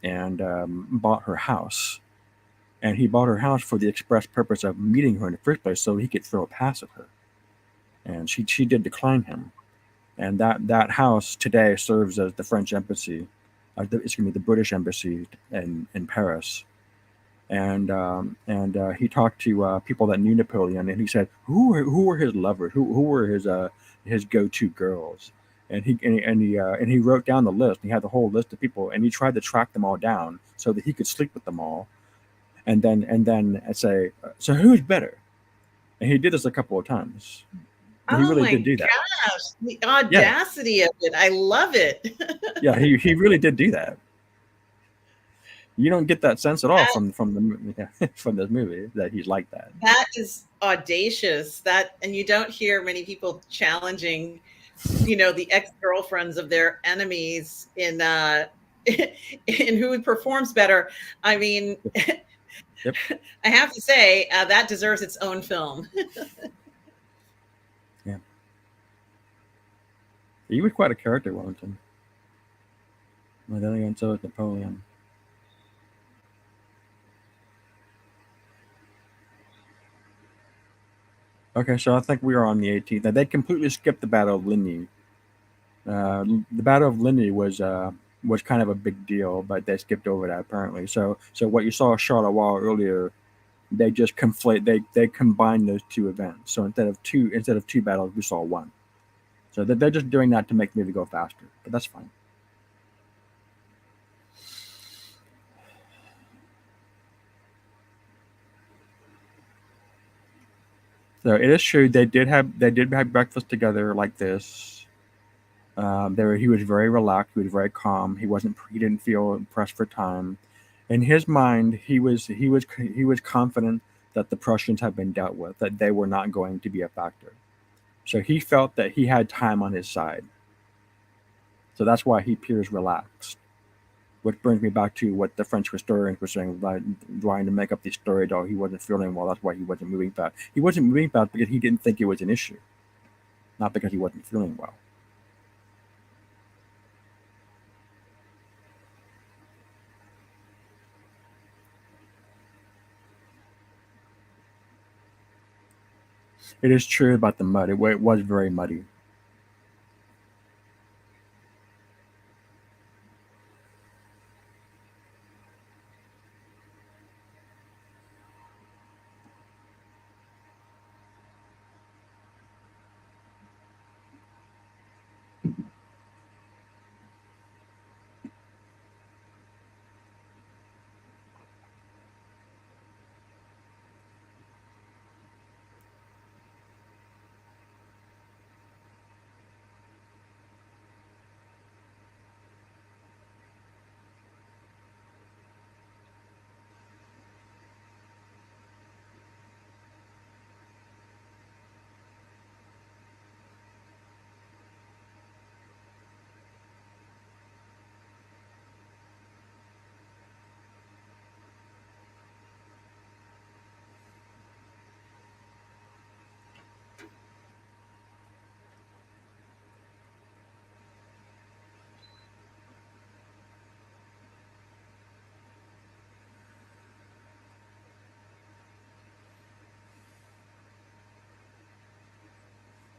and bought her house. And he bought her house for the express purpose of meeting her in the first place, so he could throw a pass at her. And she did decline him. And that house today serves as the French embassy. It's going to be the British embassy in Paris. And he talked to people that knew Napoleon, and he said, who were his lovers, who were his go-to girls, and he wrote down the list. He had the whole list of people, and he tried to track them all down so that he could sleep with them all, and then say, so who's better? And he did this a couple of times. And he Oh really my did do that. gosh, the Yeah, audacity of it. I love it. yeah, he really did do that. You don't get that sense at all That from the from this movie that he's like that. that is audacious. And you don't hear many people challenging, the ex-girlfriends of their enemies in in who performs better. I mean, Yep. I have to say, that deserves its own film. Yeah. He was quite a character, Wellington. But then again, so is Napoleon. Okay, so I think we are on the 18th. Now, they completely skipped the Battle of Ligny. The Battle of Ligny was kind of a big deal, but they skipped over that apparently. So what you saw Charleroi earlier, they just they combined those two events. So instead of two battles, we saw one. So they're just doing that to make the movie go faster, but that's fine. So it is true they did have breakfast together like this. He was very relaxed. He was very calm. He didn't feel pressed for time. In his mind, he was confident that the Prussians had been dealt with, that they were not going to be a factor. So he felt that he had time on his side. So that's why he appears relaxed. Which brings me back to what the French historians were saying about trying to make up the story that he wasn't feeling well. That's why he wasn't moving fast. He wasn't moving fast because he didn't think it was an issue, not because he wasn't feeling well. It is true about the mud. It was very muddy.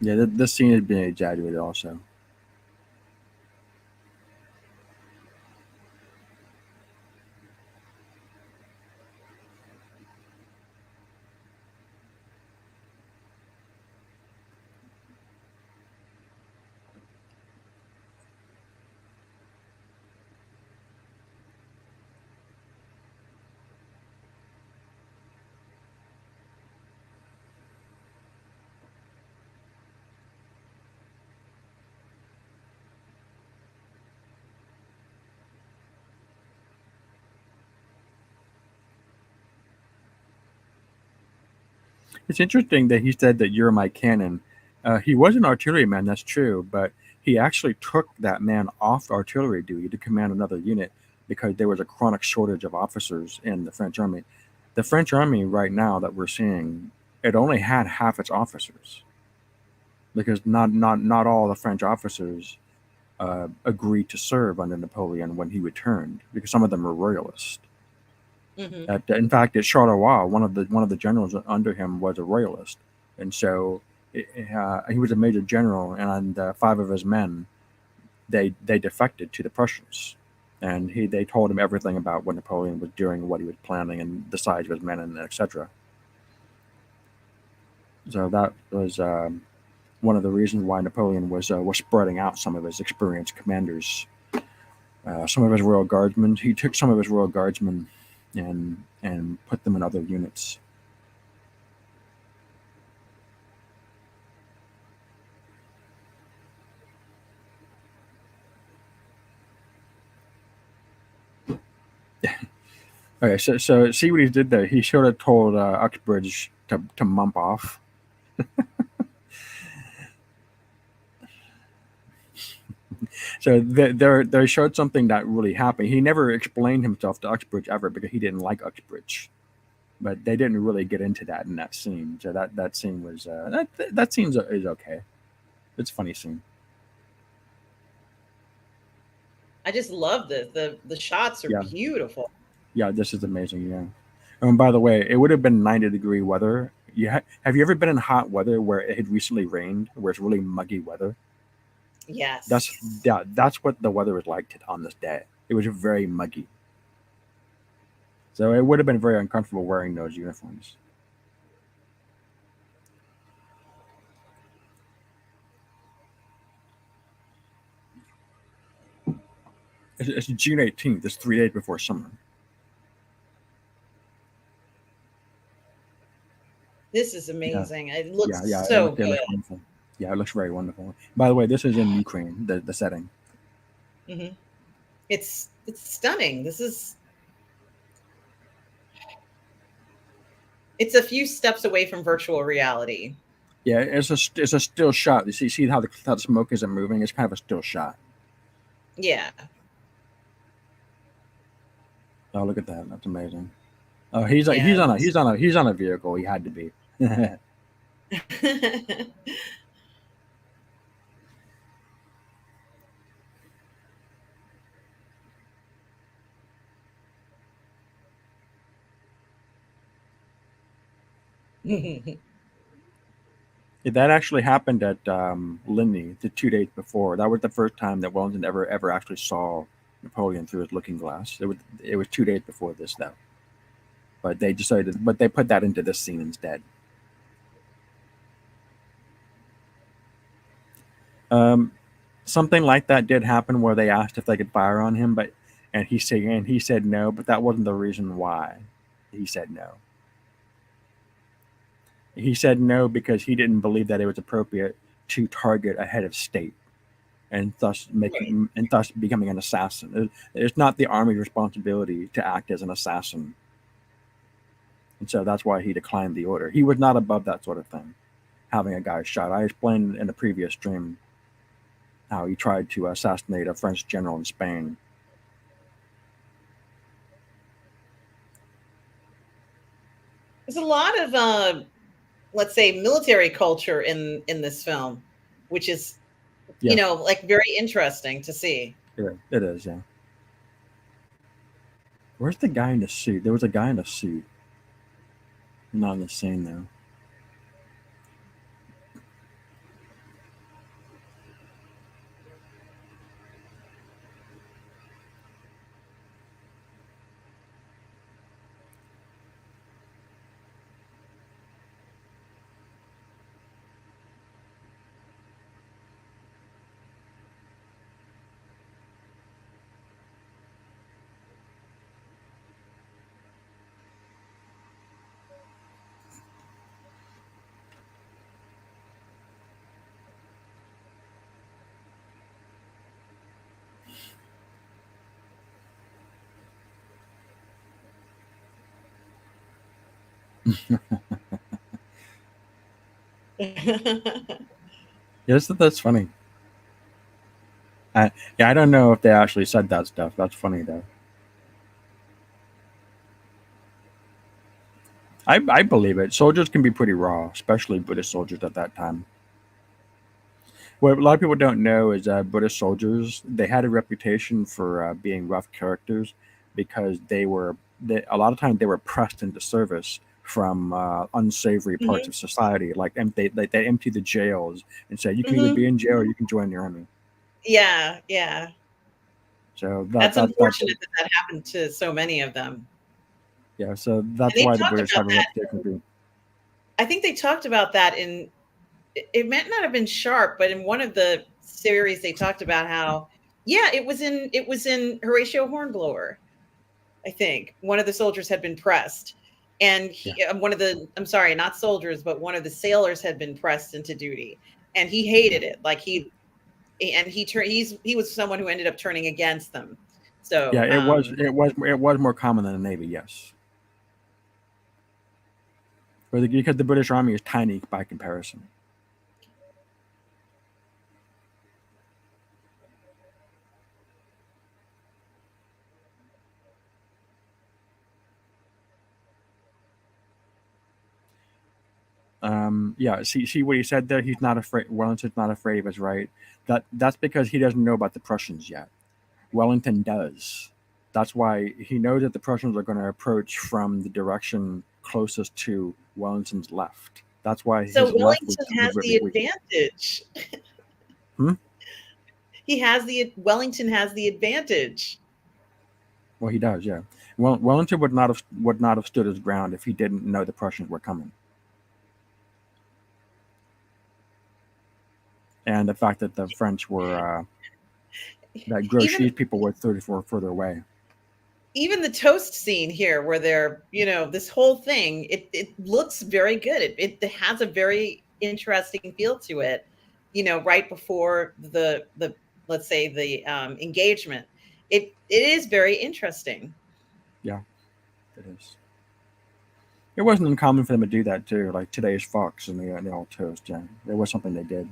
Yeah, this scene is being exaggerated also. It's interesting that he said that you're my cannon. He was an artilleryman, that's true, but he actually took that man off artillery duty to command another unit because there was a chronic shortage of officers in the French army. The French army right now that we're seeing, it only had half its officers because not all the French officers agreed to serve under Napoleon when he returned because some of them were royalists. Hmm. In fact, at Charleroi, one of the generals under him was a royalist, and so he was a major general, and five of his men they defected to the Prussians, and they told him everything about what Napoleon was doing, what he was planning, and the size of his men, and etc. So that was one of the reasons why Napoleon was spreading out some of his experienced commanders, some of his royal guardsmen. He took some of his royal guardsmen and put them in other units. Okay, so see what he did there. He should have told Uxbridge to mump off. So they showed something that really happened. He never explained himself to Uxbridge ever because he didn't like Uxbridge, but they didn't really get into that in that scene. So that scene was that scene is okay. It's a funny scene. I just love the shots are Yeah, beautiful. yeah, this is amazing. Yeah. And by the way, it would have been 90-degree weather. Have you ever been in hot weather where it had recently rained, where it's really muggy weather? That's Yes. yeah, that's what the weather was like on this day. It was very muggy, so it would have been very uncomfortable wearing those uniforms. It's June 18th. It's 3 days before summer. This is Yeah, amazing. It yeah, looks yeah. so It looks good. wonderful. Yeah, it looks very wonderful. By the way, this is in Ukraine. The setting. Hmm. It's stunning. It's a few steps away from virtual reality. Yeah, it's a still shot. You see how the smoke isn't moving. It's kind of a still shot. Yeah. Oh, look at that. That's amazing. Oh, Yeah. he's on a vehicle. He had to be. Yeah, that actually happened at Lindy the 2 days before. That was the first time that Wellington ever actually saw Napoleon through his looking glass. It was 2 days before this though, but they put that into this scene instead. Um, Something like that did happen where they asked if they could fire on him, but and he said no, but that wasn't the reason why he said no. He said no because he didn't believe that it was appropriate to target a head of state Right. and thus becoming an assassin. It's not the army's responsibility to act as an assassin, and so that's why he declined the order. He was not above that sort of thing, having a guy shot. I explained in a previous stream how he tried to assassinate a French general in Spain. There's a lot of let's say military culture in this film, which is Yeah, like very interesting to see. it is. Yeah. Where's the guy in the suit? There was a guy in a suit. Not in the scene though. Yes, that's funny. Yeah, I don't know if they actually said that stuff. That's funny though. I believe it. Soldiers can be pretty raw, especially British soldiers at that time. What a lot of people don't know is that British soldiers they had a reputation for being rough characters because a lot of times they were pressed into service from unsavory parts Hmm. of society. They empty the jails and say you can either be Hmm. in jail or you can join the army. Yeah, yeah. So That's that's unfortunate that that happened to so many of them. yeah. So And that's they why the talked British about have a that. reputation for. I think they talked about that in it might not have been Sharp, but in one of the series they talked about how yeah, it was in Horatio Hornblower. I think one of the soldiers had been pressed, and Yeah. one of the I'm sorry, not soldiers, but one of the sailors had been pressed into duty, and he hated it. Like he was someone who ended up turning against them. Yeah, So it was more common than the Navy, yes. Because the British Army is tiny by comparison. Yeah, see what he said there. He's not afraid. Wellington's not afraid of his right. That's because he doesn't know about the Prussians yet. Wellington does. That's why he knows that the Prussians are going to approach from the direction closest to Wellington's left. That's why So his left was Wellington has the deliberately weak. advantage. Hmm? Wellington has the advantage. Well, he does, yeah. Wellington would not have stood his ground if he didn't know the Prussians were coming, and the fact that the French were that Even Grouchy's people were 34 further away. even the toast scene here where they're, this whole thing, it looks very good. It has a very interesting feel to it, right before the let's say the engagement. It is very interesting. Yeah, it is. It wasn't uncommon for them to do that too, like today's Fox and they all toast. Yeah, it was something they did.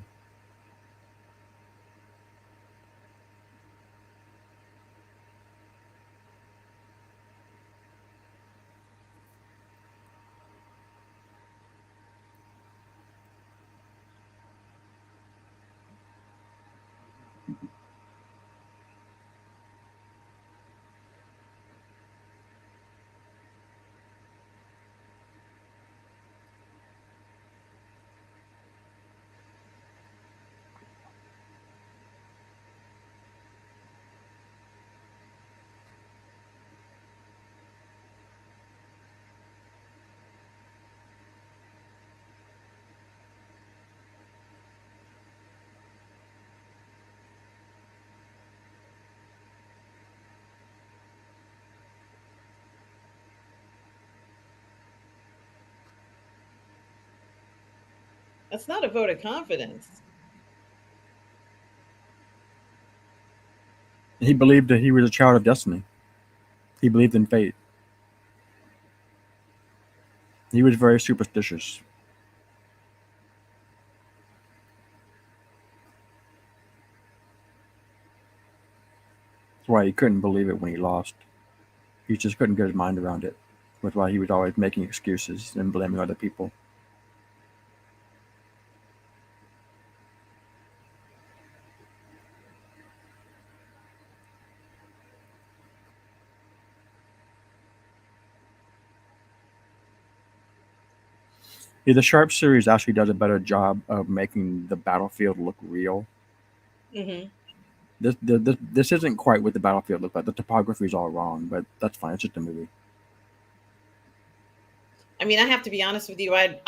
That's not a vote of confidence. He believed that he was a child of destiny. He believed in fate. He was very superstitious. That's why he couldn't believe it when he lost. He just couldn't get his mind around it. That's why he was always making excuses and blaming other people. Yeah, the Sharp series actually does a better job of making the battlefield look real. Hmm. This isn't quite what the battlefield looks like. The topography is all wrong, but that's fine. It's just a movie. I mean, I have to be honest with you. I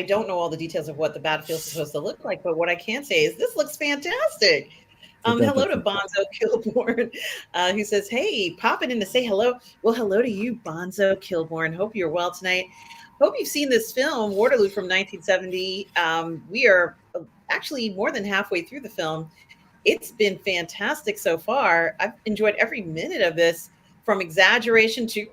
don't know all the details of what the battlefield is supposed to look like, but what I can say is this looks fantastic. It does Hello look to fantastic. Bonzo Kilborn, who says, "Hey, popping in to say hello." Well, hello to you, Bonzo Kilborn. Hope you're well tonight. Hope you've seen this film, Waterloo from 1970. We are actually more than halfway through the film. It's been fantastic so far. I've enjoyed every minute of this, from exaggeration to,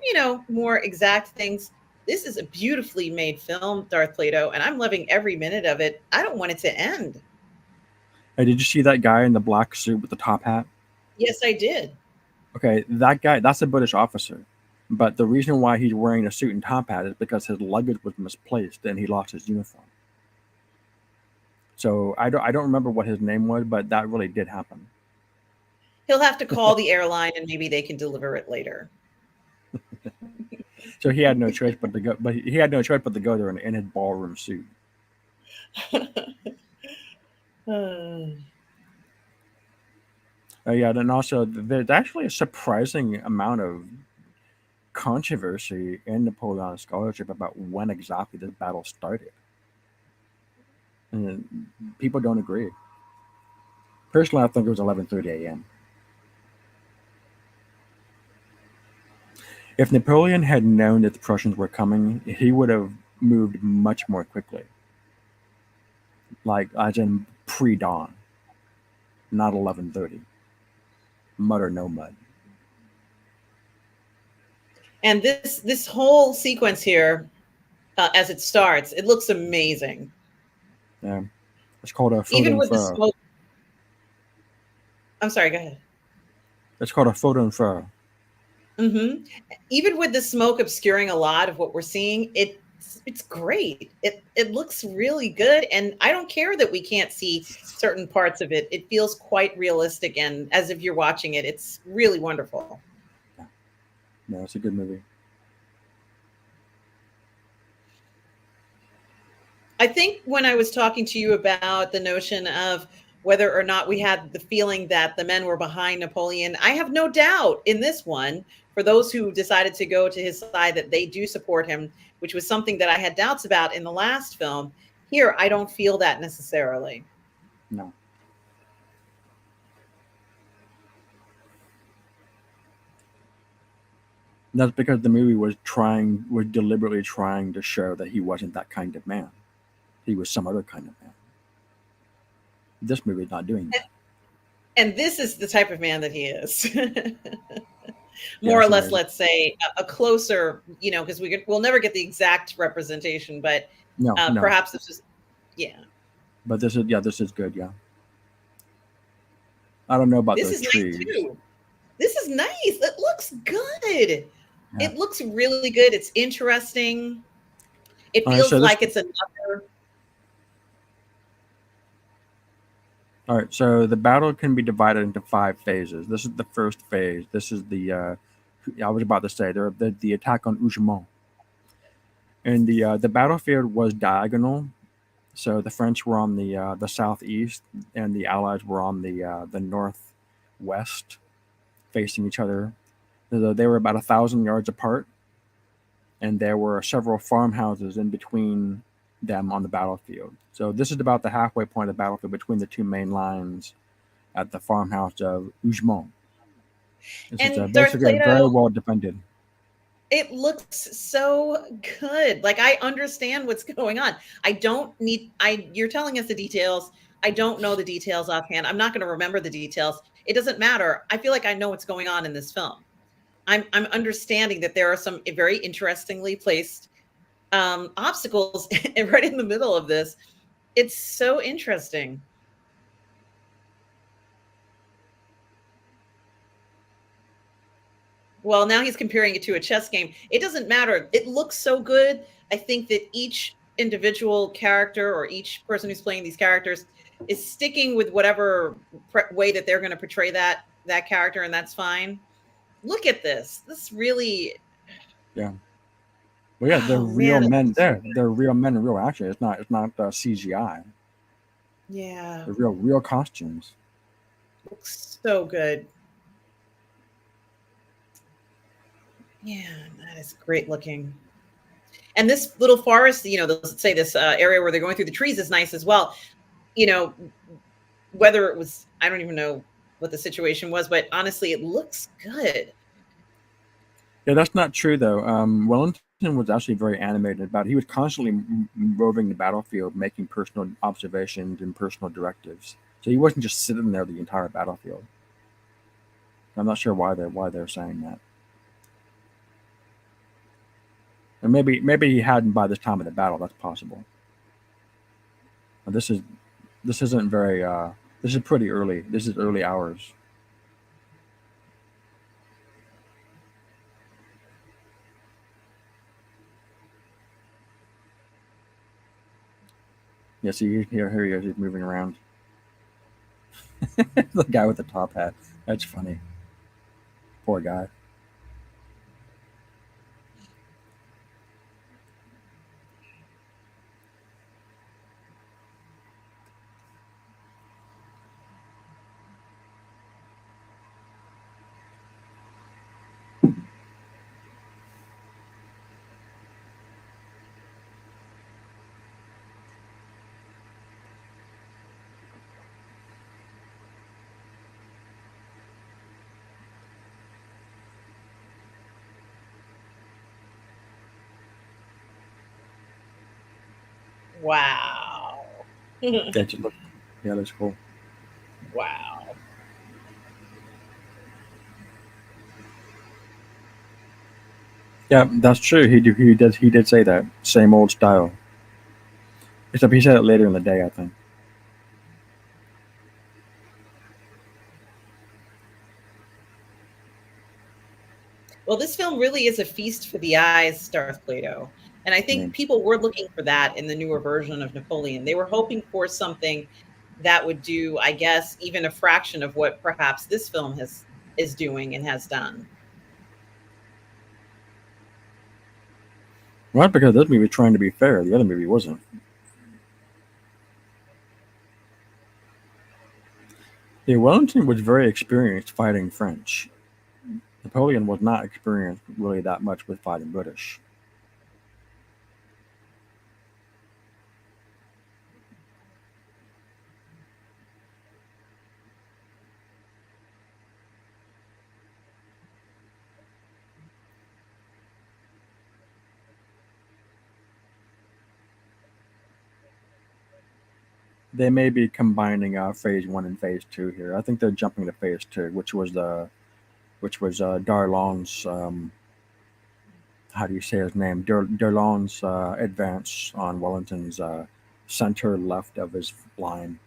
more exact things. This is a beautifully made film, Darth Plato, and I'm loving every minute of it. I don't want it to end. Hey, did you see that guy in the black suit with the top hat? Yes, I did. Okay, that guy, that's a British officer. But the reason why he's wearing a suit and top hat is because his luggage was misplaced and he lost his uniform. So I don't remember what his name was, but that really did happen. He'll have to call the airline and maybe they can deliver it later. So he had no choice but to go. But he had no choice but to go there in his ballroom suit. Yeah, and also there's actually a surprising amount of controversy in Napoleonic scholarship about when exactly this battle started, and people don't agree. Personally, I think it was 11:30 a.m. If Napoleon had known that the Prussians were coming, he would have moved much more quickly, like as in pre-dawn, not 11:30. Mud or no mud. And this whole sequence here, as it starts, it looks amazing. Yeah, it's called a Even photo with the fur. smoke. I'm sorry, go ahead. It's called a photo fur. Hmm. Even with the smoke obscuring a lot of what we're seeing, it it's great. It looks really good, and I don't care that we can't see certain parts of it. It feels quite realistic, and as if you're watching it, it's really wonderful. Yeah. No, it's a good movie. I think when I was talking to you about the notion of whether or not we had the feeling that the men were behind Napoleon, I have no doubt in this one, for those who decided to go to his side, that they do support him, which was something that I had doubts about in the last film. Here, I don't feel that necessarily. No. That's because the movie was deliberately trying to show that he wasn't that kind of man. He was some other kind of man. This movie's not doing that. And this is the type of man that he is. More or Yes, it less, is. let's say, a closer, because we'll never get the exact representation, but No, no. perhaps this is, yeah. But this is good. Yeah. I don't know about This those is nice trees. too. This is nice. It looks good. Yeah. It looks really good. It's interesting. It All right. feels like it's another. All right. So the battle can be divided into 5 phases. This is the first phase. This is the. I was about to say the attack on Ujemont, and the battlefield was diagonal. So the French were on the southeast, and the Allies were on the northwest, facing each other. So they were about 1,000 yards apart, and there were several farmhouses in between them on the battlefield. So this is about the halfway point of the battlefield between the two main lines at the farmhouse of Ujemont. This is And Darth basically very Plato, well defended. it looks so good. Like, I understand what's going on. I don't need, you're telling us the details. I don't know the details offhand. I'm not going to remember the details. It doesn't matter. I feel like I know what's going on in this film. I'm understanding that there are some very interestingly placed obstacles right in the middle of this. It's so interesting. Well, now he's comparing it to a chess game. It doesn't matter. It looks so good. I think that each individual character or each person who's playing these characters is sticking with whatever way that they're going to portray that character, and that's fine. Look at this. This really. Yeah. Well, yeah, they're Oh real man, it men. looks so They're real men in real action. It's not CGI. yeah, They're real costumes. looks so good. Yeah, that is great looking. And this little forest, let's say this area where they're going through the trees is nice as well. You know, whether it was, I don't even know what the situation was, but honestly, it looks good. Yeah, that's not true though. Wellington was actually very animated about it. He was constantly roving the battlefield, making personal observations and personal directives. So he wasn't just sitting there the entire battlefield. I'm not sure why they're saying that. And maybe he hadn't by this time of the battle. That's possible. But this isn't very. This is pretty early. This is early hours. Yeah, see here he is. He's moving around. The guy with the top hat. That's funny. Poor guy. Wow. That's look. Yeah, that's cool. Wow. Yeah, that's true. He did say that same old style. Except he said it later in the day, I think. Well, this film really is a feast for the eyes, Darth Plato. And I think people were looking for that in the newer version of Napoleon. They were hoping for something that would do, I guess, even a fraction of what perhaps this film is doing and has done. Well, because this movie was trying to be fair. The other movie wasn't. Yeah, Wellington was very experienced fighting French. Napoleon was not experienced really that much with fighting British. They may be combining phase 1 and phase 2 here. I think they're jumping to phase 2, which was Darlon's how do you say his name? Darlon's advance on Wellington's center left of his line.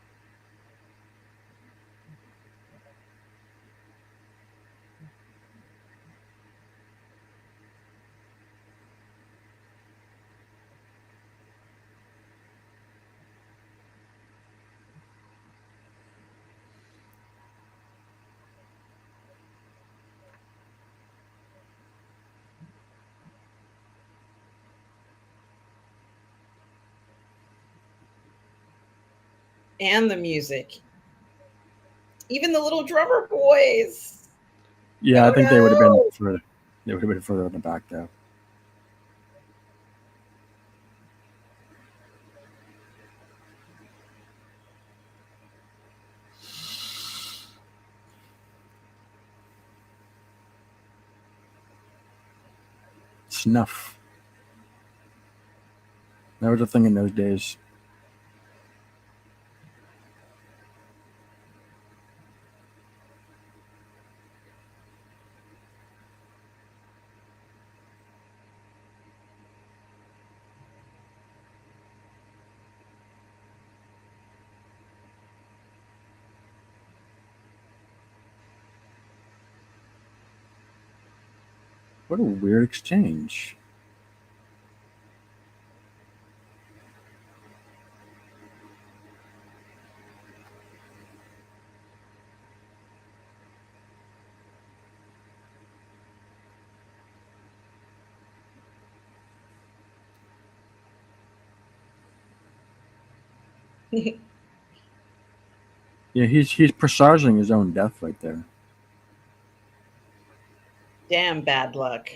And the music. Even the little drummer boys. Yeah, I think they would have been further. They would have been further in the back though. Snuff. That was a thing in those days. What a weird exchange. Yeah, he's presaging his own death right there. Damn bad luck.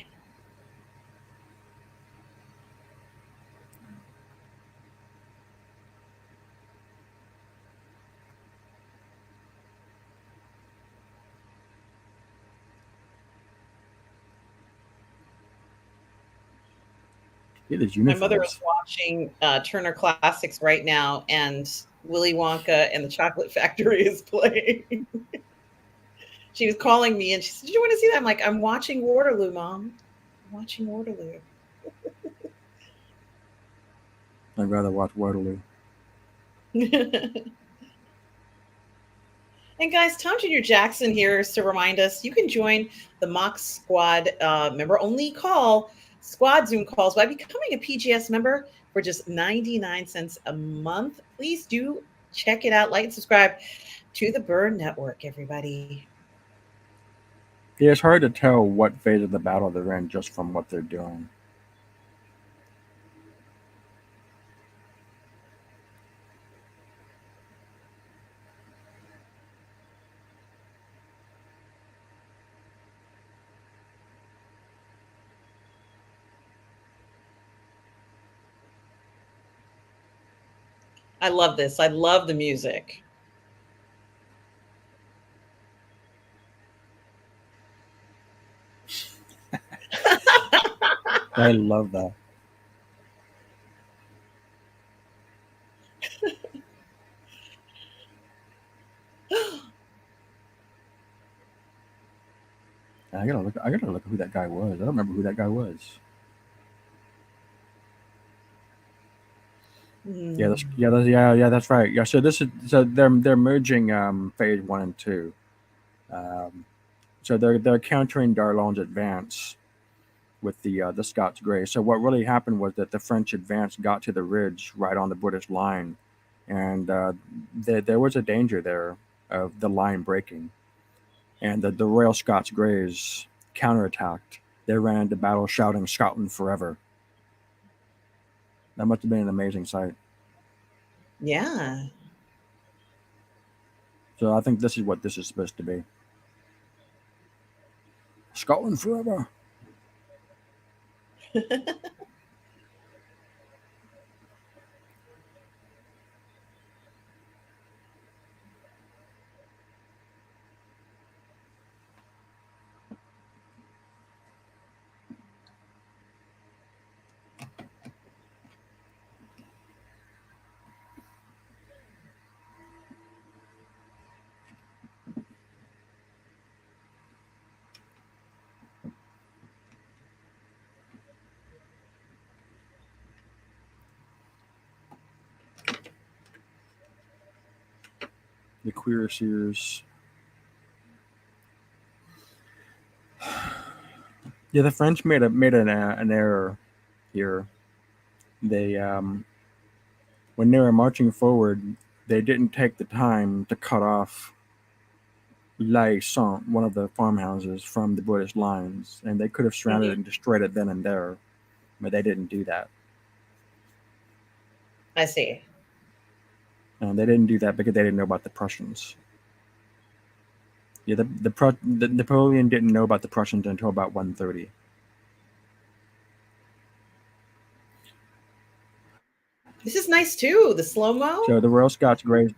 My mother is watching Turner Classics right now, and Willy Wonka and the Chocolate Factory is playing. She was calling me, and she said, "Did you want to see that?" I'm like, "I'm watching Waterloo, Mom. I'm watching Waterloo." I'd rather watch Waterloo. And guys, Tom Jr. Jackson here is to remind us you can join the Mock Squad member only call squad Zoom calls by becoming a PGS member for just 99 cents a month. Please do check it out, like and subscribe to the Burnettwork, everybody. Yeah, it's hard to tell what phase of the battle they're in just from what they're doing. I love this. I love the music. I love that. I gotta look who that guy was. I don't remember who that guy was. That's right. Yeah, so they're merging phase 1 and 2. So they're countering Darlon's advance, with the Scots Greys. So what really happened was that the French advance got to the ridge right on the British line, and there was a danger there of the line breaking. And the Royal Scots Greys counterattacked. They ran into battle shouting "Scotland forever." That must have been an amazing sight. Yeah. So I think this is what this is supposed to be. Scotland forever. The cuirassiers. Yeah, the French made an error here. They when they were marching forward, they didn't take the time to cut off La Saint, one of the farmhouses, from the British lines, and they could have surrounded it Hmm. and destroyed it then and there, but they didn't do that. I see. And they didn't do that because they didn't know about the Prussians. Yeah, the Napoleon didn't know about the Prussians until about 1:30. This is nice too. The slow mo. So the Royal Scots Greys.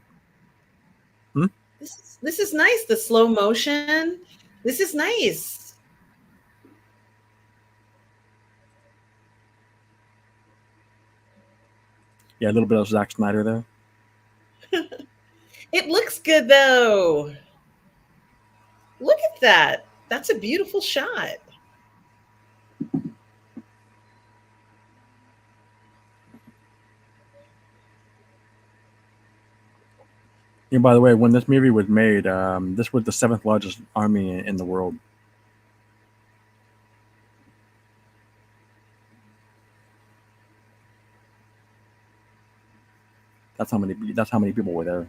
Hmm? This is nice. The slow motion. This is nice. Yeah, a little bit of Zack Snyder there. It looks good though. Look at that. That's a beautiful shot. And by the way, when this movie was made, this was the seventh largest army in the world. That's how many. That's how many people were there.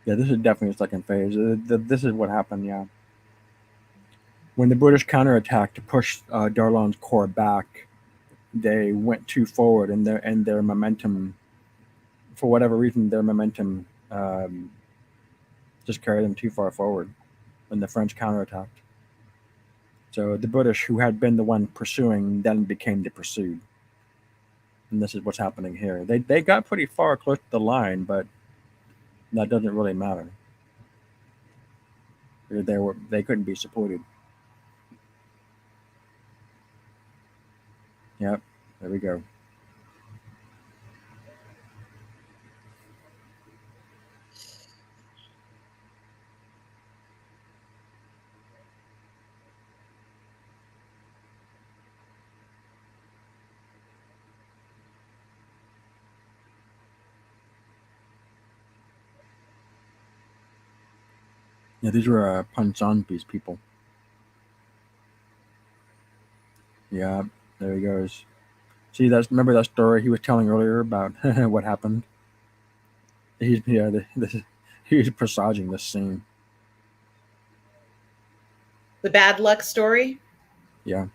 Yeah, this is definitely the second phase. This is what happened. Yeah, when the British counterattacked to push Darlan's corps back, they went too forward, and their momentum, for whatever reason, their momentum just carried them too far forward when the French counterattacked. So the British, who had been the one pursuing, then became the pursued. And this is what's happening here. They got pretty far close to the line, but that doesn't really matter. They couldn't be supported. Yep, there we go. Yeah, these were Ponsonby's people. Yeah, there he goes. See, that's remember that story he was telling earlier about what happened. He's yeah, he's presaging this scene. The bad luck story. Yeah,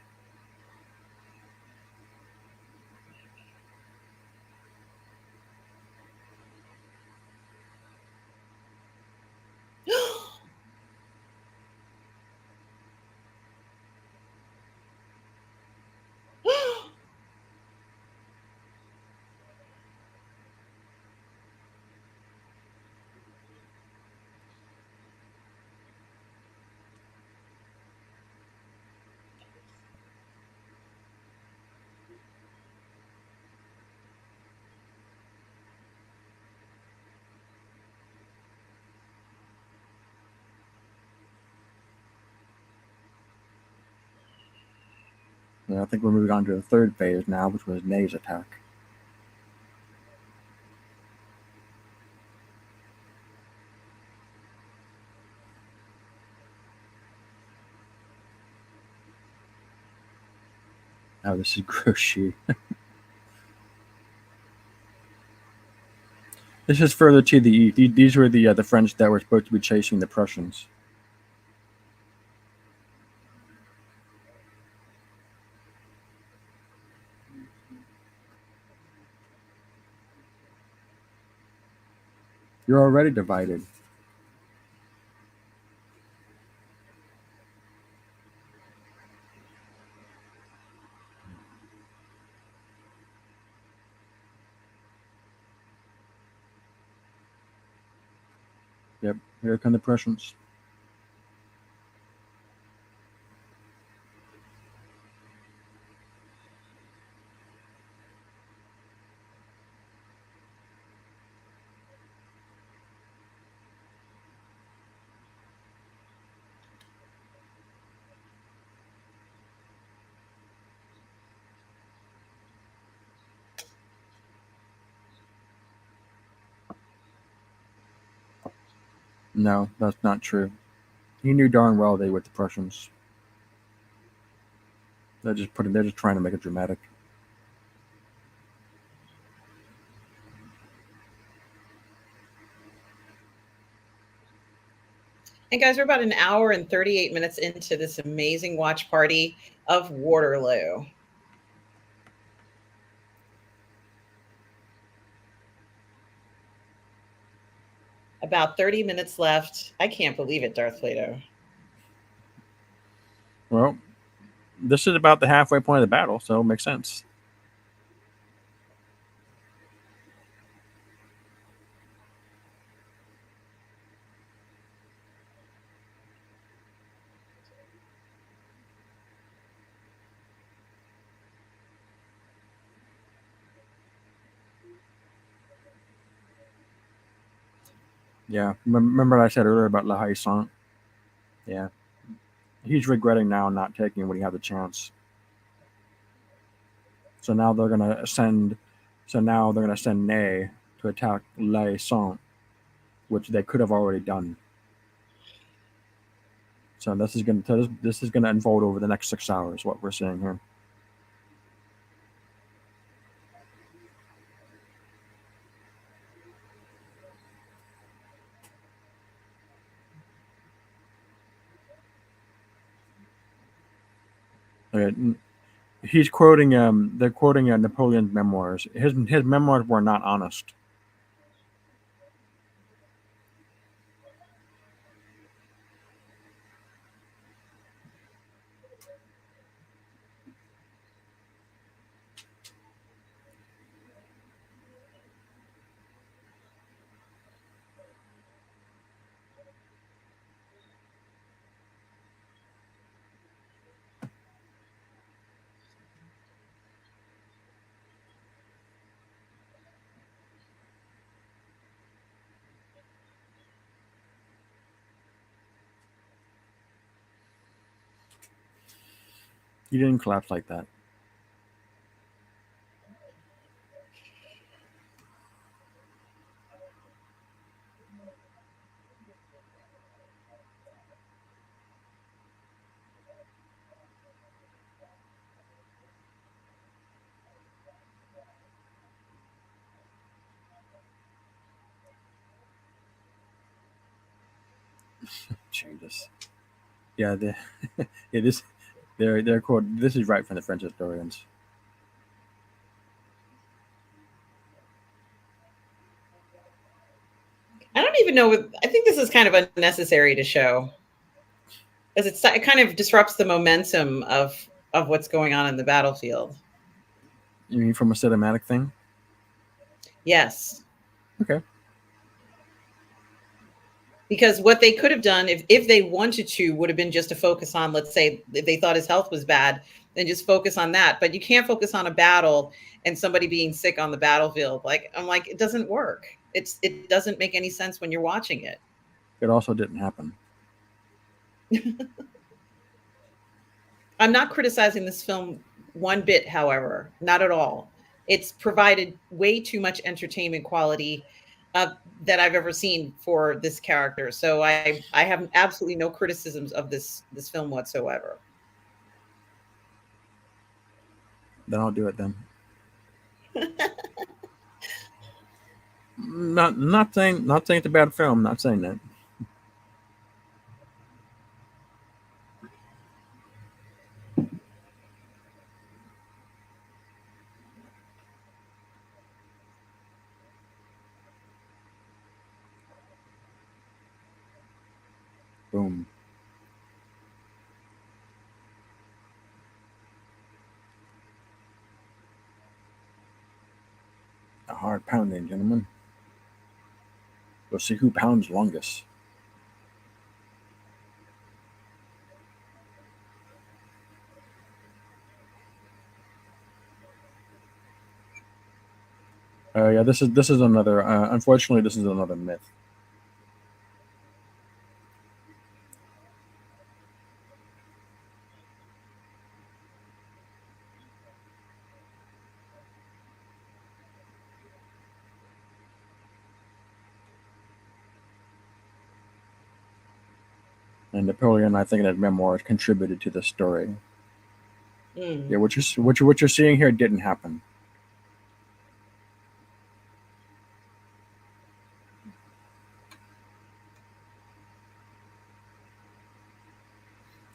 So I think we're moving on to the third phase now, which was Nay's attack. Oh, this is Grouchy. This is further to the east. These were the French that were supposed to be chasing the Prussians. You're already divided. Yep, here come the Prussians. No, that's not true. He knew darn well they were the Prussians. They're just trying to make it dramatic. And guys, we're about an hour and 38 minutes into this amazing watch party of Waterloo. About 30 minutes left. I can't believe it, Darth Plato. Well, this is about the halfway point of the battle, so it makes sense. Yeah, remember what I said earlier about La Haye-Saint? Yeah, he's regretting now not taking it when he had the chance. So now they're gonna send. So now they're gonna send Ney to attack La Haye-Saint, which they could have already done. So this is gonna unfold over the next 6 hours. What we're seeing here. Okay, he's quoting. They're quoting Napoleon's memoirs. His memoirs were not honest. He didn't collapse like that. Jesus. Yeah, yeah, they're quote. This is right from the French historians. I don't even know. I think this is kind of unnecessary to show, because it kind of disrupts the momentum of what's going on in the battlefield. You mean from a cinematic thing? Yes. Okay. Because what they could have done, if they wanted to, would have been just to focus on, let's say, if they thought his health was bad, then just focus on that. But you can't focus on a battle and somebody being sick on the battlefield. Like, I'm like, it doesn't work. It doesn't make any sense when you're watching it. It also didn't happen. I'm not criticizing this film one bit, however, not at all. It's provided way too much entertainment quality that I've ever seen for this character. So I have absolutely no criticisms of this film whatsoever. Then I'll do it then. Not saying it's a bad film. Not saying that. Boom. A hard pounding, gentlemen. We'll see who pounds longest. Yeah, this is another. Unfortunately, this is another myth. And Napoleon, I think, in his memoirs, contributed to the story. Yeah, what you're seeing here didn't happen.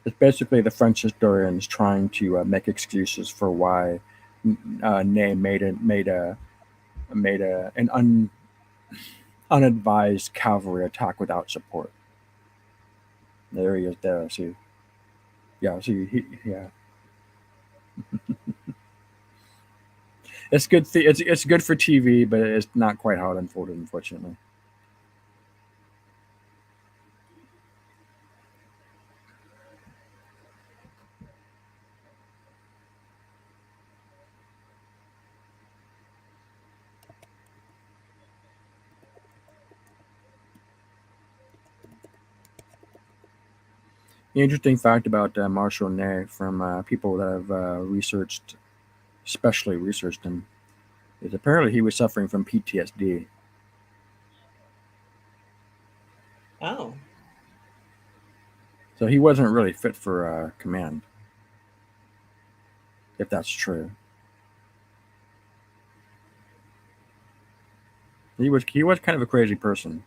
It's basically the French historians trying to make excuses for why Ney made an unadvised cavalry attack without support. There he is. There, see, yeah, see, yeah. It's good. It's good for TV, but it's not quite how it unfolded, unfortunately. The interesting fact about Marshal Ney from people that have researched, especially researched him, is apparently he was suffering from PTSD. Oh, So he wasn't really fit for command, if that's true. He was kind of a crazy person.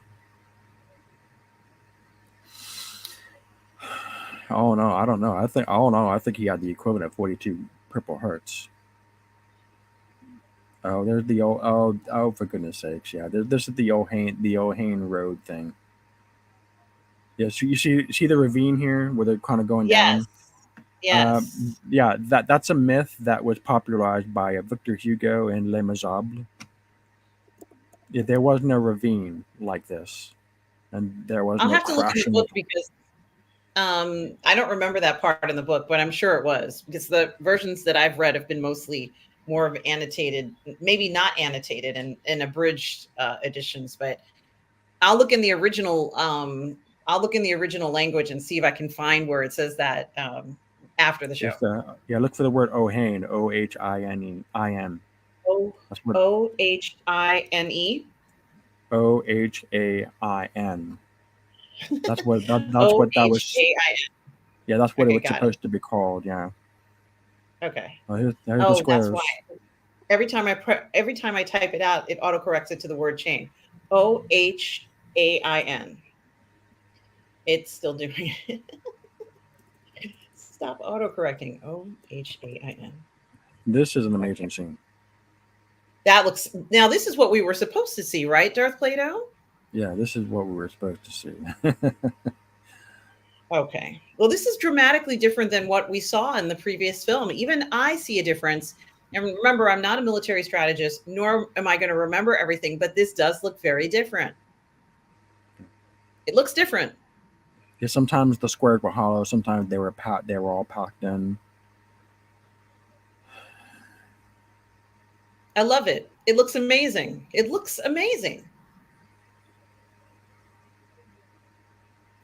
Oh no, I don't know. I think he had the equivalent of 42 Purple Hearts. Oh, there's the old. Oh, for goodness sakes! Yeah, this is the O'Hain Road thing. Yeah, so you see the ravine here where they're kind of going yes, down. yes. Yeah, that's a myth that was popularized by Victor Hugo in Les Miserables. Yeah, there was no ravine like this, and there was I'll no have to look in the crashing. book because I don't remember that part in the book, but I'm sure it was because the versions that I've read have been mostly more of annotated, maybe not annotated and abridged editions. But I'll look in the original. I'll look in the original language and see if I can find where it says that after the show. Just yeah, look for the word Ohane, Ohine. O That's what Ohine. Ohain. That's O what that H was. A I N. Yeah, that's what it Okay, was got it. supposed to be called. Yeah. Okay. Oh, here's the Oh, that's why. squares. Every time I type it out, it autocorrects it to the word chain. Ohain. It's still doing it. Stop autocorrecting. Ohain. This is an Okay. amazing scene. That looks now this is what we were supposed to see, right, Darth Plato? Yeah, this is what we were supposed to see. Okay. Well, this is dramatically different than what we saw in the previous film. Even I see a difference. And remember, I'm not a military strategist, nor am I going to remember everything, but this does look very different. It looks different. Yeah, sometimes the squares were hollow. Sometimes they were all packed in. I love it. It looks amazing. It looks amazing.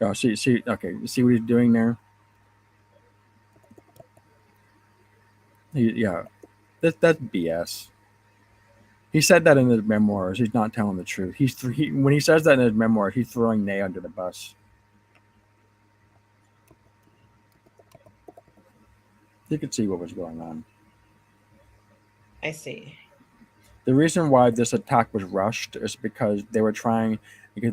Oh, see. Okay, you see what he's doing there? Yeah, that's BS. He said that in his memoirs. He's not telling the truth. When he says that in his memoir, he's throwing Nay under the bus. You could see what was going on. I see. The reason why this attack was rushed is because they were trying. Because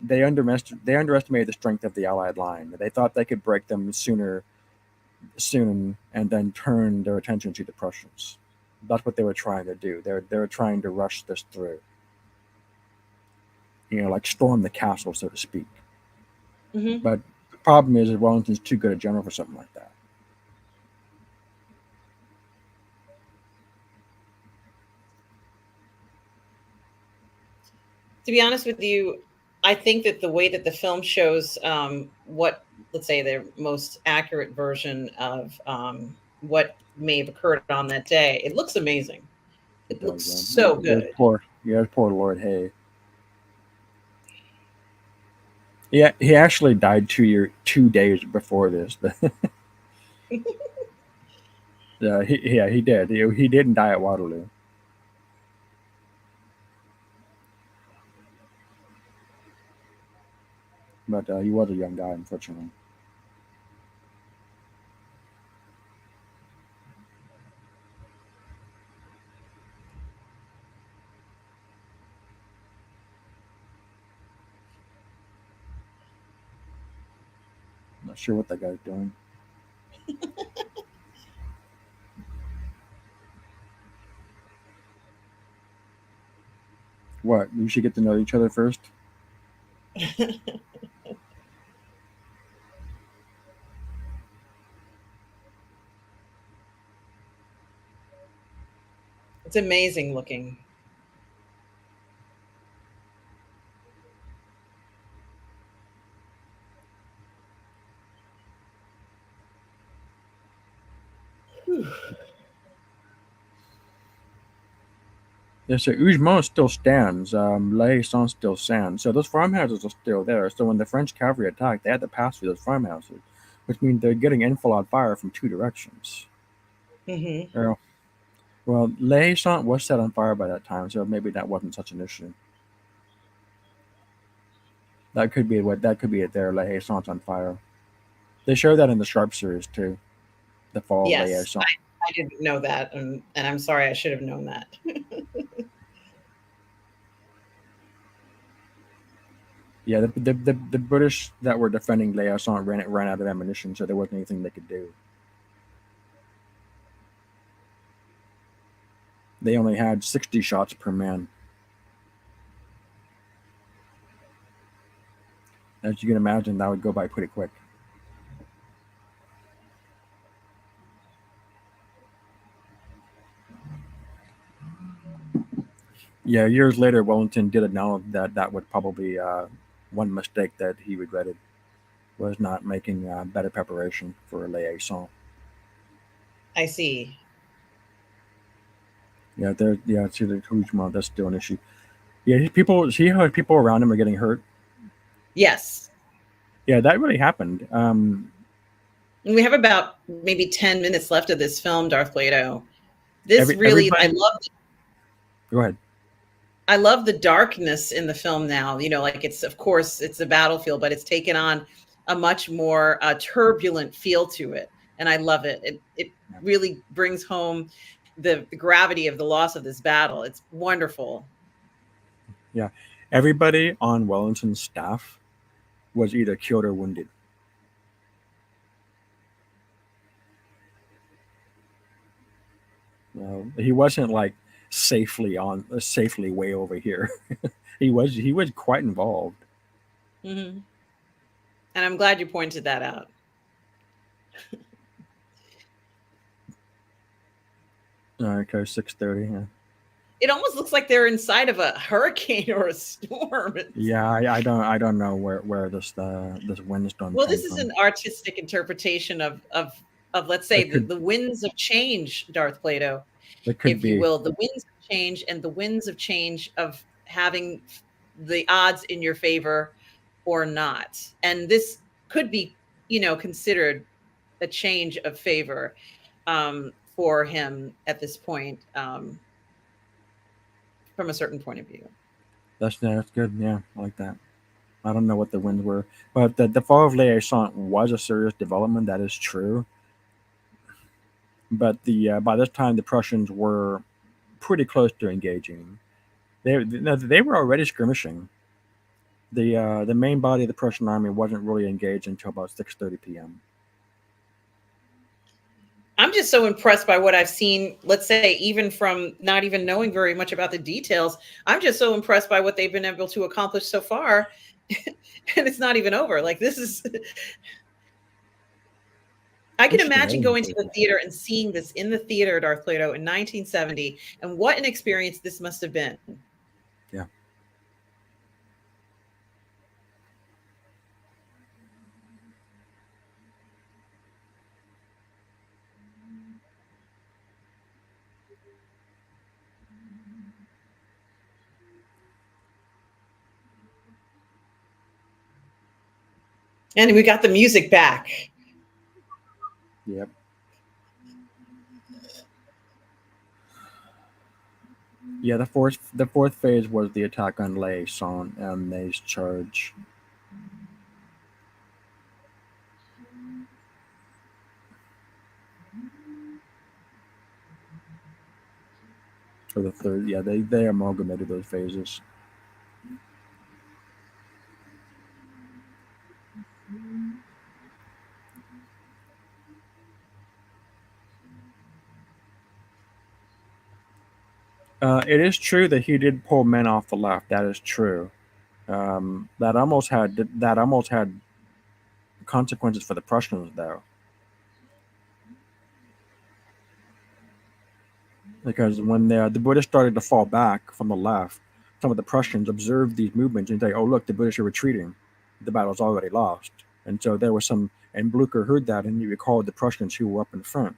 they underestimated the strength of the Allied line. They thought they could break them soon, and then turn their attention to the Prussians. That's what they were trying to do. They were trying to rush this through. Like storm the castle, so to speak. Hmm. But the problem is that Wellington's too good a general for something like that. To be honest with you, I think that the way that the film shows what, let's say, the most accurate version of what may have occurred on that day, it looks amazing. It It does. looks so good. There's poor Lord Hay. Yeah, he actually died 2 days before this. He did. He didn't die at Waterloo, but he was a young guy, unfortunately. Not sure what that guy's doing. What? We should get to know each other first. It's amazing looking. Whew. Yeah, so Ugement still stands. La still stands. So those farmhouses are still there. So when the French cavalry attacked, they had to pass through those farmhouses, which means they're getting enfilade fire from two directions. Hmm. Or, well, La was set on fire by that time, so maybe that wasn't such an issue. That could be what that could be it there. La on fire. They show that in the Sharp series too. The fall of La Yes, I didn't know that, and I'm sorry, I should have known that. Yeah, the British that were defending La ran out of ammunition, so there wasn't anything they could do. They only had 60 shots per man. As you can imagine, that would go by pretty quick. Yeah, years later, Wellington did acknowledge that that would probably one mistake that he regretted was not making better preparation for a liaison. I see. See the Kuzma, that's still an issue. Yeah, people see how people around him are getting hurt. Yes. Yeah, that really happened. And we have about maybe 10 minutes left of this film, Darth Plato. This really, Everybody, go ahead. I love the darkness in the film now. Like, it's, of course, it's a battlefield, but it's taken on a much more turbulent feel to it. And I love it. It really brings home the gravity of the loss of this battle. It's wonderful. Yeah, everybody on Wellington's staff was either killed or wounded. He wasn't like safely way over here. He was quite involved. Hmm. And I'm glad you pointed that out. Okay, 6:30. Yeah, It almost looks like they're inside of a hurricane or a storm. yeah. I don't know where this windstorm Well, came this is from. an artistic interpretation of, let's say, It the, could the winds of change, Darth Plato, it could if you be. will, the winds of change, and the winds of change of having the odds in your favor or not. And this could be, considered a change of favor. Um, for him at this point, from a certain point of view. That's good. Yeah, I like that. I don't know what the wins were, but the fall of Liaison was a serious development. That is true. But the by this time the Prussians were pretty close to engaging. They were already skirmishing. The main body of the Prussian army wasn't really engaged until about 6:30 p.m. I'm just so impressed by what I've seen, let's say, even from not even knowing very much about the details. I'm just so impressed by what they've been able to accomplish so far. And it's not even over. Like, this is, I can imagine going to the theater and seeing this in the theater, Darth Plato, in 1970, and what an experience this must have been. Yeah. And we got the music back. Yep. Yeah, the fourth phase was the attack on Liaison and Ney's charge. For the third, yeah, they amalgamated those phases. It is true that he did pull men off the left. That is true. That almost had consequences for the Prussians, though, because when the British started to fall back from the left, some of the Prussians observed these movements and say, "Oh, look, the British are retreating. The battle's already lost." And so there was some, and Blucher heard that, and he recalled the Prussians who were up in front.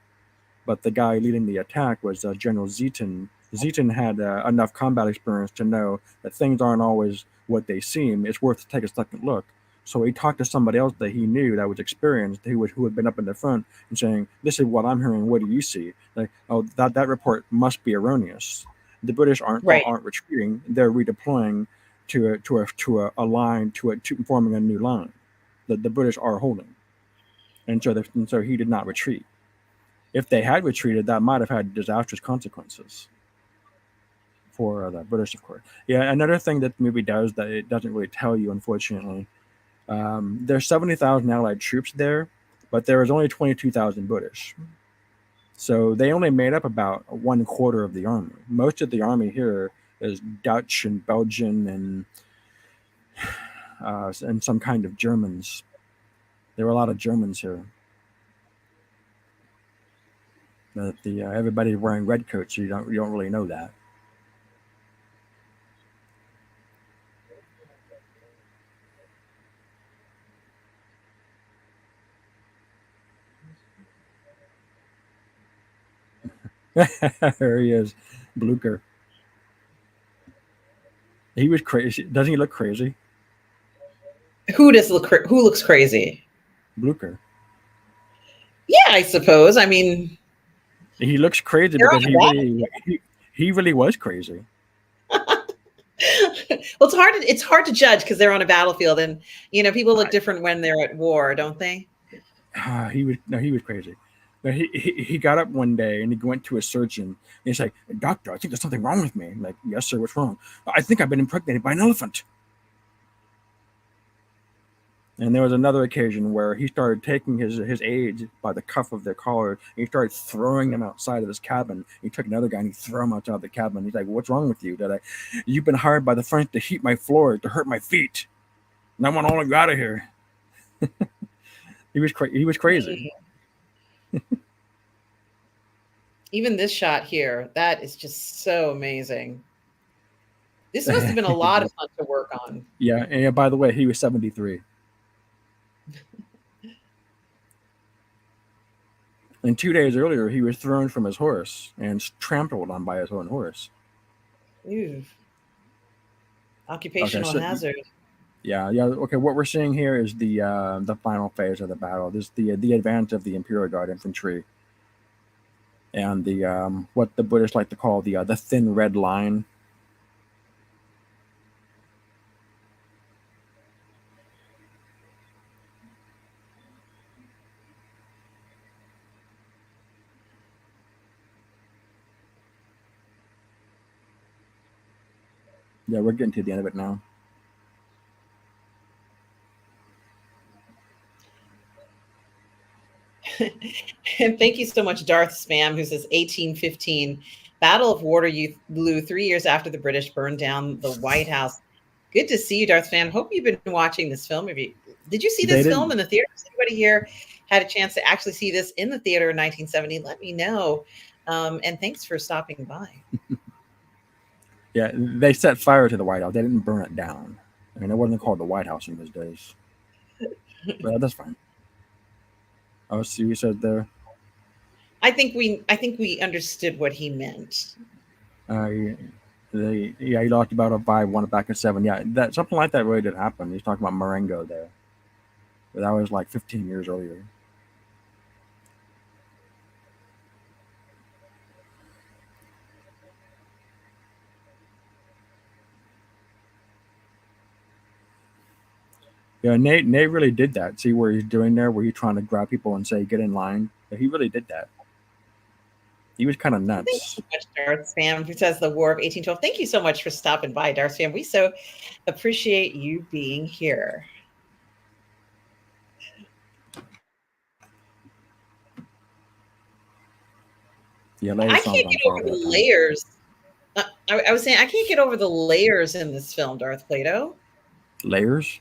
But the guy leading the attack was General Zieten. Zieten had enough combat experience to know that things aren't always what they seem. It's worth to take a second look. So he talked to somebody else that he knew that was experienced, who had been up in the front, and saying, "This is what I'm hearing. What do you see?" Like, "Oh, that report must be erroneous. The British aren't Right. retreating. They're redeploying to a line to forming a new line. The British are holding, and so he did not retreat. If they had retreated, that might have had disastrous consequences for the British, of course. Yeah, another thing that the movie does that it doesn't really tell you, unfortunately, there's 70,000 Allied troops there, but there was only 22,000 British. So they only made up about 1/4 of the army. Most of the army here is Dutch and Belgian and some kind of Germans. There were a lot of Germans here. But everybody's wearing red coats, so you don't really know that. There he is, Blucher. He was crazy. Doesn't he look crazy? Who looks crazy? Blucher. Yeah, I suppose. I mean, He looks crazy they're because on the he really was crazy. well, it's hard to judge because they're on a battlefield, and people look different when they're at war, don't they? He was crazy. But he got up one day and he went to a surgeon. And he's like, "Doctor, I think there's something wrong with me." I'm like, "Yes, sir. What's wrong?" "I think I've been impregnated by an elephant." And there was another occasion where he started taking his aides by the cuff of their collar and he started throwing them outside of his cabin. He took another guy and he threw him outside the cabin. He's like, "What's wrong with you? You've been hired by the French to heat my floor, to hurt my feet, and I want all of you out of here." He was crazy. Even this shot here, that is just so amazing. This must have been a lot of fun to work on. Yeah, and by the way, he was 73. And 2 days earlier, he was thrown from his horse and trampled on by his own horse. Ew. Occupational hazard. Yeah. Okay, what we're seeing here is the final phase of the battle. This is the advance of the Imperial Guard infantry. and the what the British like to call the thin red line. Yeah, we're getting to the end of it now. And thank you so much, Darth Spam, who says 1815, Battle of Waterloo, 3 years after the British burned down the White House. Good to see you, Darth Fan. Hope you've been watching this film. Did you see They this film didn't. in the theater? Has anybody here had a chance to actually see this in the theater in 1970? Let me know. And thanks for stopping by. Yeah, they set fire to the White House. They didn't burn it down. I mean, it wasn't called the White House in those days, but that's fine. Oh, see, you said there. I think we understood what he meant. Uh, yeah, he talked about a vibe one back in seven. Yeah, that something like that really did happen. He's talking about Marengo there, but that was like 15 years earlier. Yeah, Nate really did that. See where he's doing there, where he's trying to grab people and say, "Get in line." Yeah, he really did that. He was kind of Thank you nuts. so much, Darth Spam, who says the War of 1812. Thank you so much for stopping by, Darth Spam. We so appreciate you being here. Yeah, I latest songs can't on get fire over by that the time. layers. I was saying I can't get over the layers in this film, Darth Plato. Layers.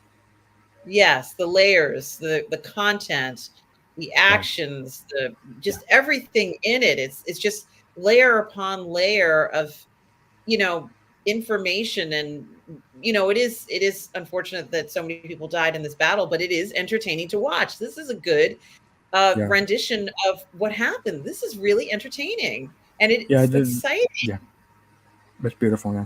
Yes, the layers, the content, the Oh, actions, the yeah, just everything in it. It's just layer upon layer of, you know, information. And it is unfortunate that so many people died in this battle, but it is entertaining to watch. This is a good yeah, rendition of what happened. This is really entertaining, and yeah. it's exciting. Yeah, it's beautiful. Yeah.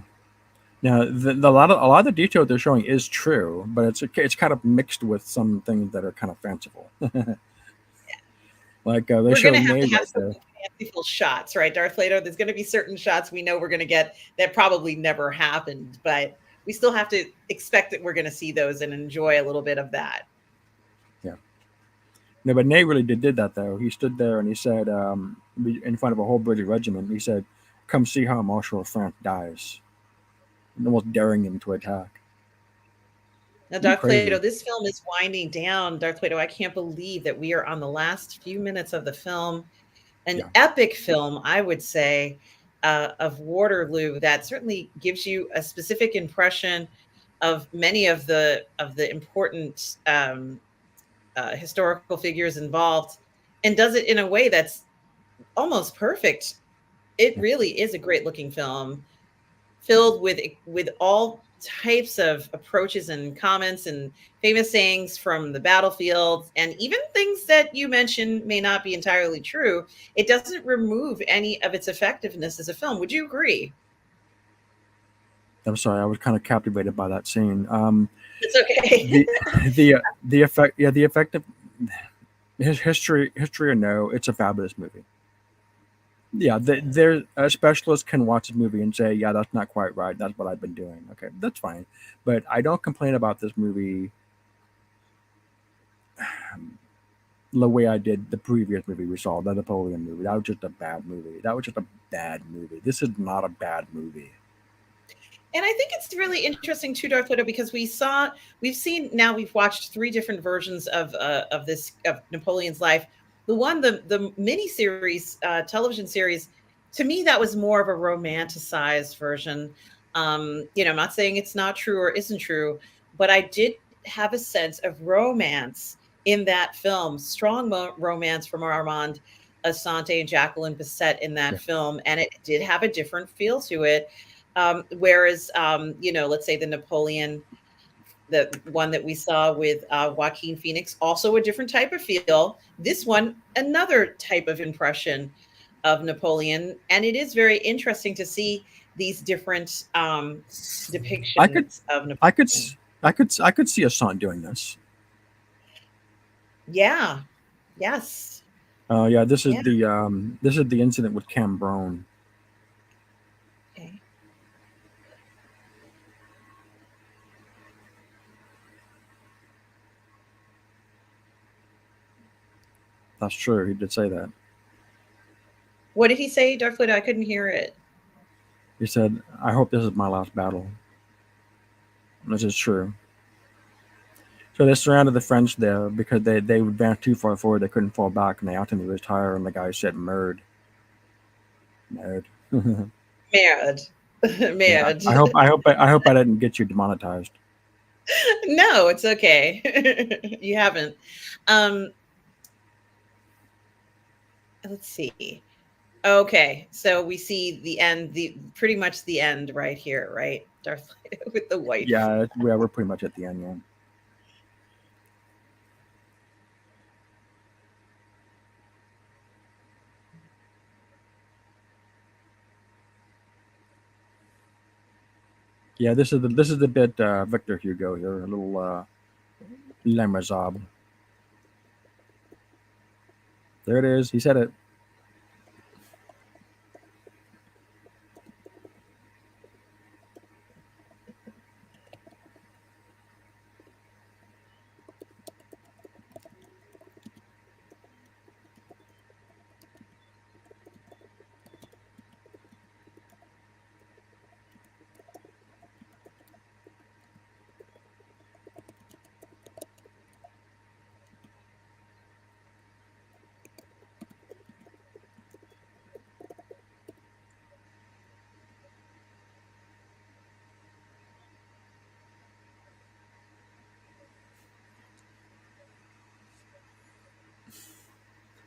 Now, a lot of the detail they're showing is true, but it's kind of mixed with some things that are kind of fanciful. Like they We're show gonna Nate have right some there. fanciful shots, right, Darth Plato? There's gonna be certain shots we know we're gonna get that probably never happened, but we still have to expect that we're gonna see those and enjoy a little bit of that. Yeah. No, but Nate really did that though. He stood there and he said, in front of a whole British regiment, he said, "Come see how Marshal of France dies," almost daring them to attack. Now, Pretty Darth Plato, crazy. this film is winding down. Darth Plato, I can't believe that we are on the last few minutes of the film. An Yeah. epic film, I would say, of Waterloo that certainly gives you a specific impression of many of the important historical figures involved, and does it in a way that's almost perfect. It Yeah. really is a great looking film, filled with all types of approaches and comments and famous sayings from the battlefield, and even things that you mentioned may not be entirely true. It doesn't remove any of its effectiveness as a film. Would you agree? I'm sorry, I was kind of captivated by that scene. It's okay. The the effect, yeah, the effect of his history or no, it's a fabulous movie. Yeah, there a specialist can watch this movie and say, "Yeah, that's not quite right. That's what I've been doing." Okay, that's fine, but I don't complain about this movie the way I did the previous movie we saw, the Napoleon movie. That was just a bad movie. That was just a bad movie. This is not a bad movie. And I think it's really interesting too, Darth Vader, because we've watched three different versions of this of Napoleon's life. The mini series television series, to me that was more of a romanticized version. I'm not saying it's not true or isn't true, but I did have a sense of romance in that film, strong romance from Armand Asante and Jacqueline Bisset in that Yeah, film, and it did have a different feel to it. Whereas, let's say the Napoleon, the one that we saw with Joaquin Phoenix, also a different type of feel. This one, another type of impression of Napoleon. And it is very interesting to see these different I could, depictions of I could, Napoleon. I could see a son doing this. Yeah. Yes. Yeah, Yeah. this is the incident with Cambron. Okay. That's true. He did say that. What did he say, Darth Vader? I couldn't hear it. He said, "I hope this is my last battle." This is true. So they surrounded the French there because they advanced too far forward. They couldn't fall back, and they asked him to retire. And the guy said, "Merd, merd." Mad. Yeah, Mad. I hope I didn't get you demonetized. No, it's okay. You haven't. Um, let's see. Okay, so we see the end, the pretty much the end right here, right? Darth Vader with the wife. Yeah, we're pretty much at the end. Yeah. Yeah, this is the bit Victor Hugo here, a little Les Miserables. There it is. He said it.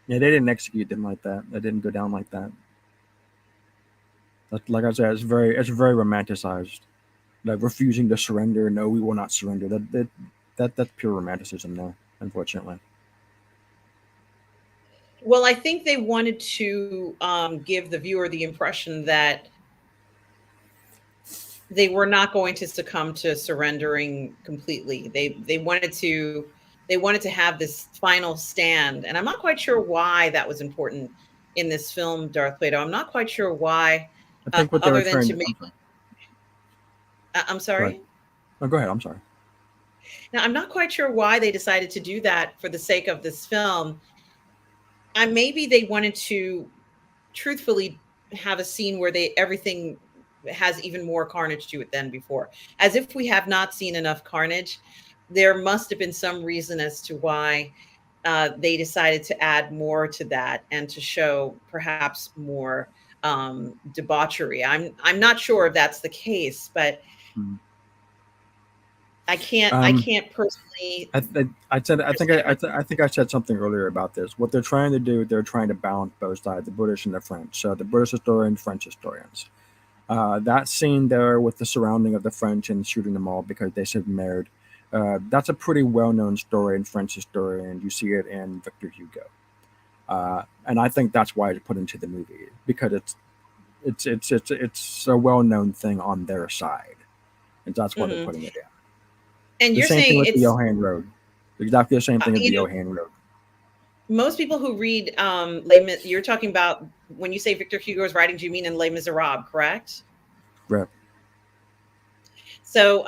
Yeah, they didn't execute them like that. They didn't go down like that. Like I said, it's very romanticized. Like refusing to surrender. No, we will not surrender. That's pure romanticism, though. Unfortunately. Well, I think they wanted to give the viewer the impression that they were not going to succumb to surrendering completely. They wanted to have this final stand, and I'm not quite sure why that was important in this film, Darth Plato. I'm not quite sure why, I think what they were other than trying to to. I'm make. sorry. I'm Go ahead. sorry. No, go ahead. I'm sorry. Now, I'm not quite sure why they decided to do that for the sake of this film. Maybe they wanted to truthfully have a scene where they everything has even more carnage to it than before, as if we have not seen enough carnage. There must have been some reason as to why they decided to add more to that and to show perhaps more debauchery. I'm not sure if that's the case, but Mhm. I Um, can't personally I said understand why. I think I said something earlier about this. What they're trying to do, they're trying to balance both sides, the British and the French. So the British historians, French historians. That scene there with the surrounding of the French and shooting them all because they submarried. That's a pretty well-known story in French history, and you see it in Victor Hugo. And I think that's why it's put into the movie because it's a well-known thing on their side, and that's why they're Mhm. putting it in. And The you're same thing saying with the it's, Johan Road. Exactly the same thing as the you know, Johan Road. most people who read you're talking about when you say Victor Hugo's writing, do you mean in Les Miserables, correct? Right. So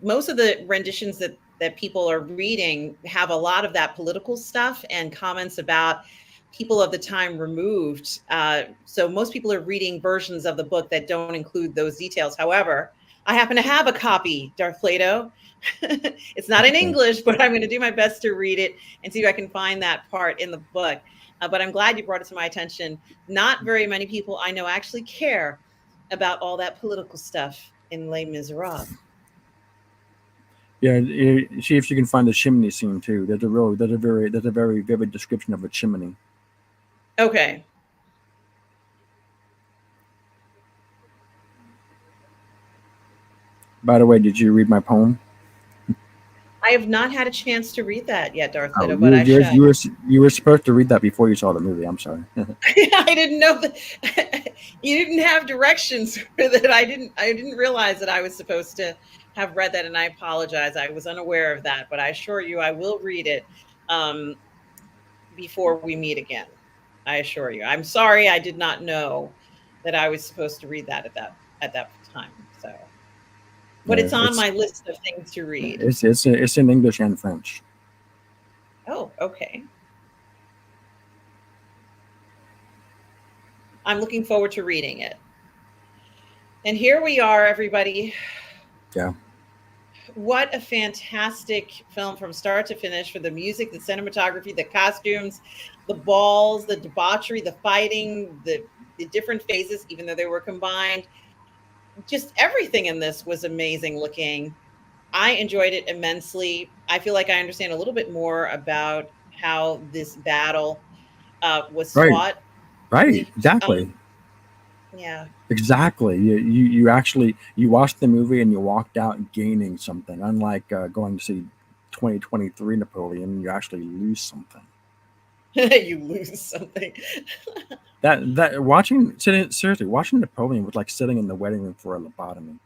most of the renditions that people are reading have a lot of that political stuff and comments about people of the time removed. So most people are reading versions of the book that don't include those details. However, I happen to have a copy, Darth Plato. It's not in Okay. English, but I'm going to do my best to read it and see if I can find that part in the book. But I'm glad you brought it to my attention. Not very many people I know actually care about all that political stuff in Les Miserables. Yeah. See if you can find the chimney scene too. There's a very vivid description of a chimney. Okay. By the way, did you read my poem? I have not had a chance to read that yet, Darth Oh, Leto, but I shall. you were supposed to read that before you saw the movie. I'm sorry. I didn't know that you didn't have directions for that. I didn't realize that I was supposed to have read that, and I apologize. I was unaware of that, but I assure you I will read it um, before we meet again. I assure you. I'm sorry I did not know that I was supposed to read that at that time. So, but it's on It's my list of things to read. it's in English and French. Oh, okay. I'm looking forward to reading it. And here we are, everybody. Yeah. What a fantastic film from start to finish, for the music, the cinematography, the costumes, the balls, the debauchery, the fighting, the different phases, even though they were combined. Just everything in this was amazing looking. I enjoyed it immensely. I feel like I understand a little bit more about how this battle was Right. fought. Right. Um, Exactly. yeah. Exactly. You actually you watched the movie and you walked out gaining something. Unlike going to see 2023 Napoleon, you actually lose something. You lose something. That watching sitting seriously watching Napoleon was like sitting in the waiting room for a lobotomy.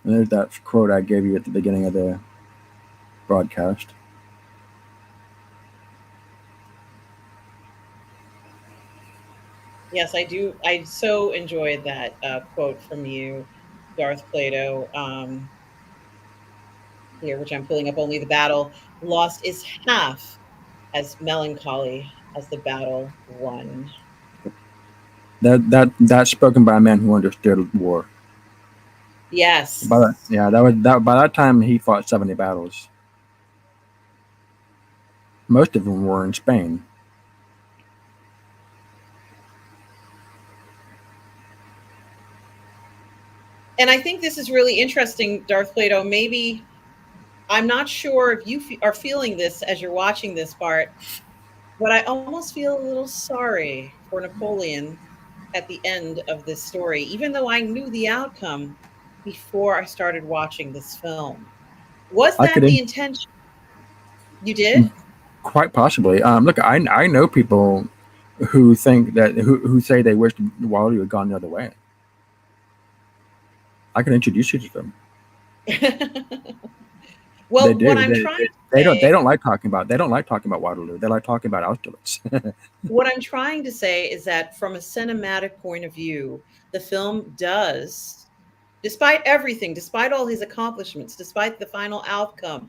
And there's that quote I gave you at the beginning of the broadcast. Yes, I do. I so enjoyed that quote from you, Darth Plato, here, which I'm pulling up. Only the battle lost is half as melancholy as the battle won. That's spoken by a man who understood war. But Yes. yeah, that was that. By that time, he fought 70 battles. Most of them were in Spain. And I think this is really interesting, Darth Plato. Maybe, I'm not sure if you are feeling this as you're watching this part, but I almost feel a little sorry for Napoleon at the end of this story, even though I knew the outcome before I started watching this film. Was I that could the intention? You did? quite possibly. Look, I know people who think that who say they wish Waterloo had gone the other way. I can introduce you to them. They Well, what do. I'm trying to They say, don't like talking about Waterloo. They like talking about Austerlitz. what I'm trying to say is that from a cinematic point of view, the film does, despite everything, despite all his accomplishments, despite the final outcome,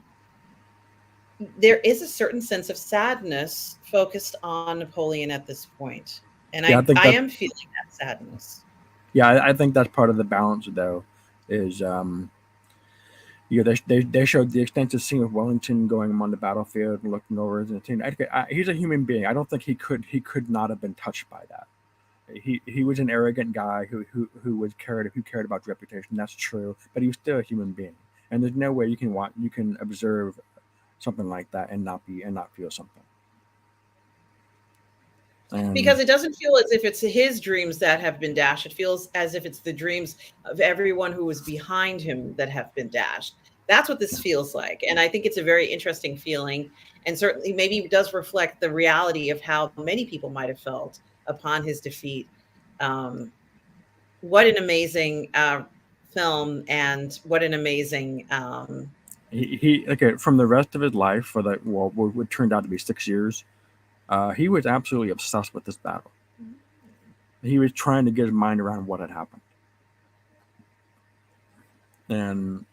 there is a certain sense of sadness focused on Napoleon at this point. And Yeah, I think I that am feeling that sadness. yeah, I think that's part of the balance though. Is they showed the extensive scene of Wellington going on the battlefield and looking over his team. He's a human being. I don't think he could not have been touched by that. He was an arrogant guy who cared about reputation. That's true, but he was still a human being. And there's no way you can observe something like that and not feel something. And Because it doesn't feel as if it's his dreams that have been dashed. It feels as if it's the dreams of everyone who was behind him that have been dashed. That's what this feels like. And I think it's a very interesting feeling. And certainly, maybe it does reflect the reality of how many people might have felt upon his defeat. Um, what an amazing film, and what an amazing. he okay from the rest of his life for that what turned out to be 6 years. He was absolutely obsessed with this battle. He was trying to get his mind around what had happened. And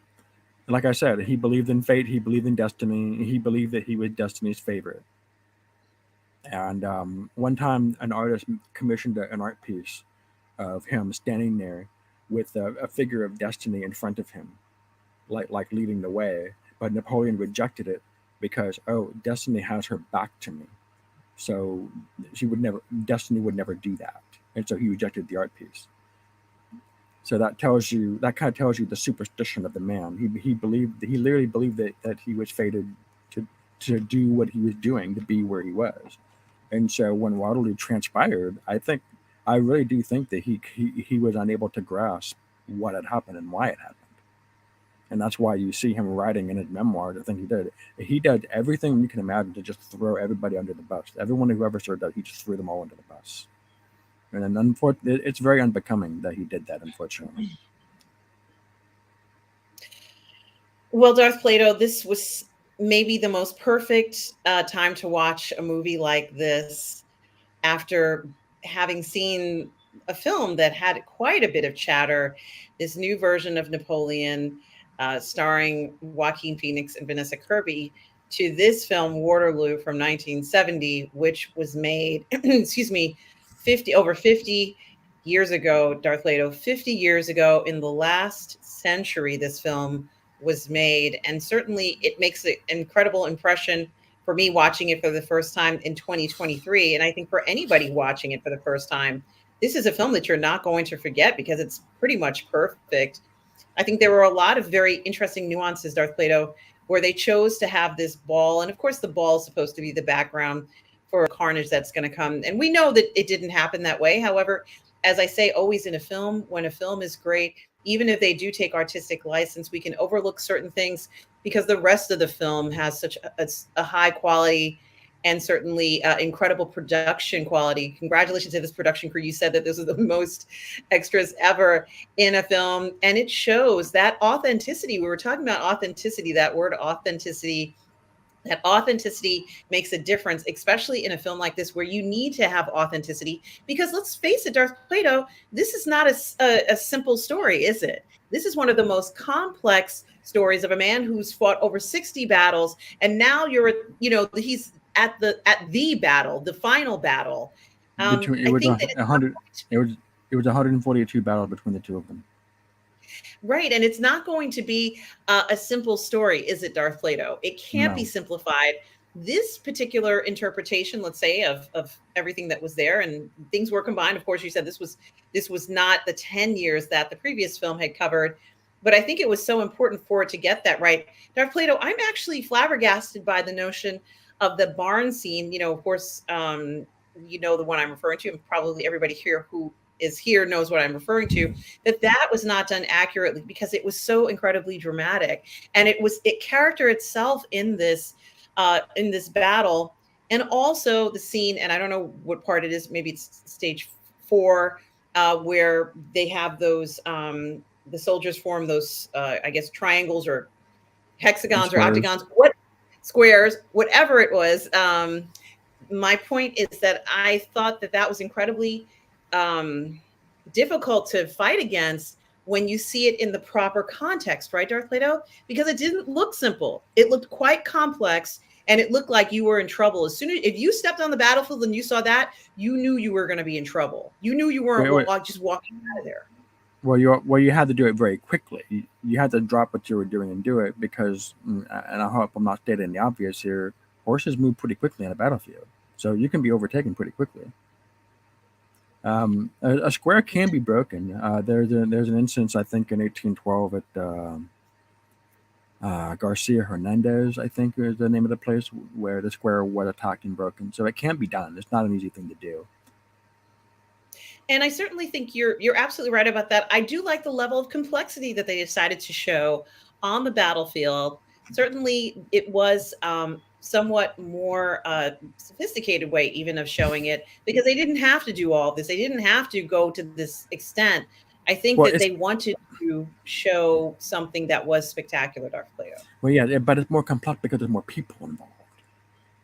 like I said, he believed in fate. He believed in destiny. He believed that he was destiny's favorite. And one time, an artist commissioned an art piece of him standing there with a figure of destiny in front of him, like leading the way. But Napoleon rejected it because destiny has her back to me, so destiny would never do that, and so he rejected the art piece. So that kind of tells you the superstition of the man. He literally believed that he was fated to do what he was doing, to be where he was. And so when Waterloo transpired, I really do think that he was unable to grasp what had happened and why it happened. And that's why you see him writing in his memoir the thing he did. He did everything you can imagine to just throw everybody under the bus. Everyone who ever served out, he just threw them all under the bus. And then unfortunately, it's very unbecoming that he did that, unfortunately. Well, Darth Plato, this was maybe the most perfect time to watch a movie like this after having seen a film that had quite a bit of chatter, this new version of Napoleon, starring Joaquin Phoenix and Vanessa Kirby, to this film Waterloo from 1970, which was made, excuse me, 50 years ago. Darth Leto, 50 years ago, in the last century, this film was made, and certainly it makes an incredible impression for me watching it for the first time in 2023. And I think for anybody watching it for the first time, this is a film that you're not going to forget because it's pretty much perfect. I think there were a lot of very interesting nuances, Darth Plato, where they chose to have this ball. And of course, the ball is supposed to be the background for carnage that's going to come. And we know that it didn't happen that way. However, as I say, always in a film, when a film is great, even if they do take artistic license, we can overlook certain things because the rest of the film has such a high quality and certainly incredible production quality. Congratulations to this production crew. You said that this is the most extras ever in a film, and it shows that authenticity. We were talking about authenticity, that word authenticity. That authenticity makes a difference, especially in a film like this where you need to have authenticity. Because let's face it, Darth Plato, this is not a simple story, is it? This is one of the most complex stories of a man who's fought over 60 battles, and now he's at the battle, the final battle. Between it I was think that a hundred, it was 142 battles between the two of them. right. And it's not going to be a simple story, is it, Darth Plato? It can't be No, simplified. This particular interpretation, let's say, of everything that was there, and things were combined. Of course, you said this was not the 10 years that the previous film had covered, but I think it was so important for it to get that right. Darth Plato, I'm actually flabbergasted by the notion of the barn scene. Of course, you know the one I'm referring to, and probably everybody here who is here knows what I'm referring to, that was not done accurately because it was so incredibly dramatic. And it character itself in this battle. And also the scene, and I don't know what part it is, maybe it's stage 4, where they have those the soldiers form those I guess triangles or the hexagons or squares. octagons, what squares, whatever it was. My point is that I thought that that was incredibly um, difficult to fight against when you see it in the proper context, right, Darth Plato? Because it didn't look simple. It looked quite complex, and it looked like you were in trouble. As soon as if you stepped on the battlefield and you saw that, you knew you were going to be in trouble. You knew you weren't Wait, wait. just walking out of there. You had to do it very quickly. You had to drop what you were doing and do it because, and I hope I'm not stating the obvious here. Horses move pretty quickly on a battlefield, so you can be overtaken pretty quickly. A square can be broken. There's an instance I think in 1812 at Garcia Hernandez, I think is the name of the place where the square was attacked and broken. So it can be done. It's not an easy thing to do. And I certainly think you're absolutely right about that. I do like the level of complexity that they decided to show on the battlefield. Certainly, it was somewhat more sophisticated way, even of showing it, because they didn't have to do all this. They didn't have to go to this extent. I think Well, that it's they wanted to show something that was spectacular, Darth Plato. well, yeah, but it's more complex because there's more people involved.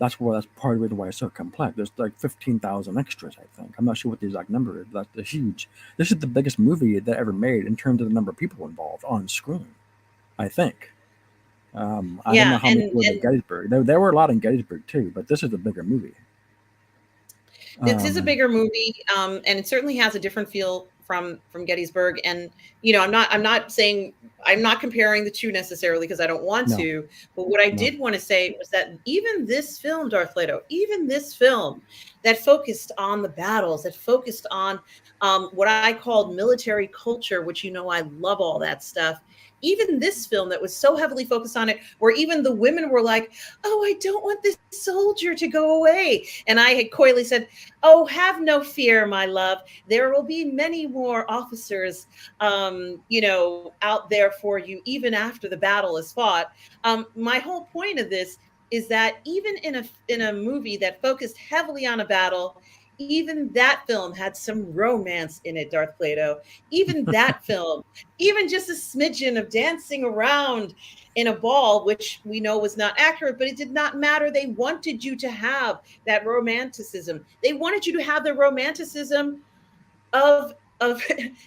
That's part of the reason why it's so complex. There's like 15,000 extras, I think. I'm not sure what the exact number is. That's huge. This is the biggest movie that ever made in terms of the number of people involved on screen, I think. I don't know Yeah, how many were in Gettysburg. There were a lot in Gettysburg too, but this is a bigger movie. this is a Um, bigger movie, and it certainly has a different feel from Gettysburg. And I'm not saying I'm not comparing the two necessarily because I don't want no, to. But what I no. did want to say was that even this film, Darth Leto, even this film that focused on the battles, that focused on what I called military culture, which I love all that stuff. Even this film that was so heavily focused on it, where even the women were like, "Oh, I don't want this soldier to go away," and I had coyly said, "Oh, have no fear, my love. There will be many more officers, out there for you, even after the battle is fought." My whole point of this is that even in a movie that focused heavily on a battle, even that film had some romance in it, Darth Plato. Even that film, even just a smidgen of dancing around in a ball, which we know was not accurate, but it did not matter. They wanted you to have that romanticism. They wanted you to have the romanticism of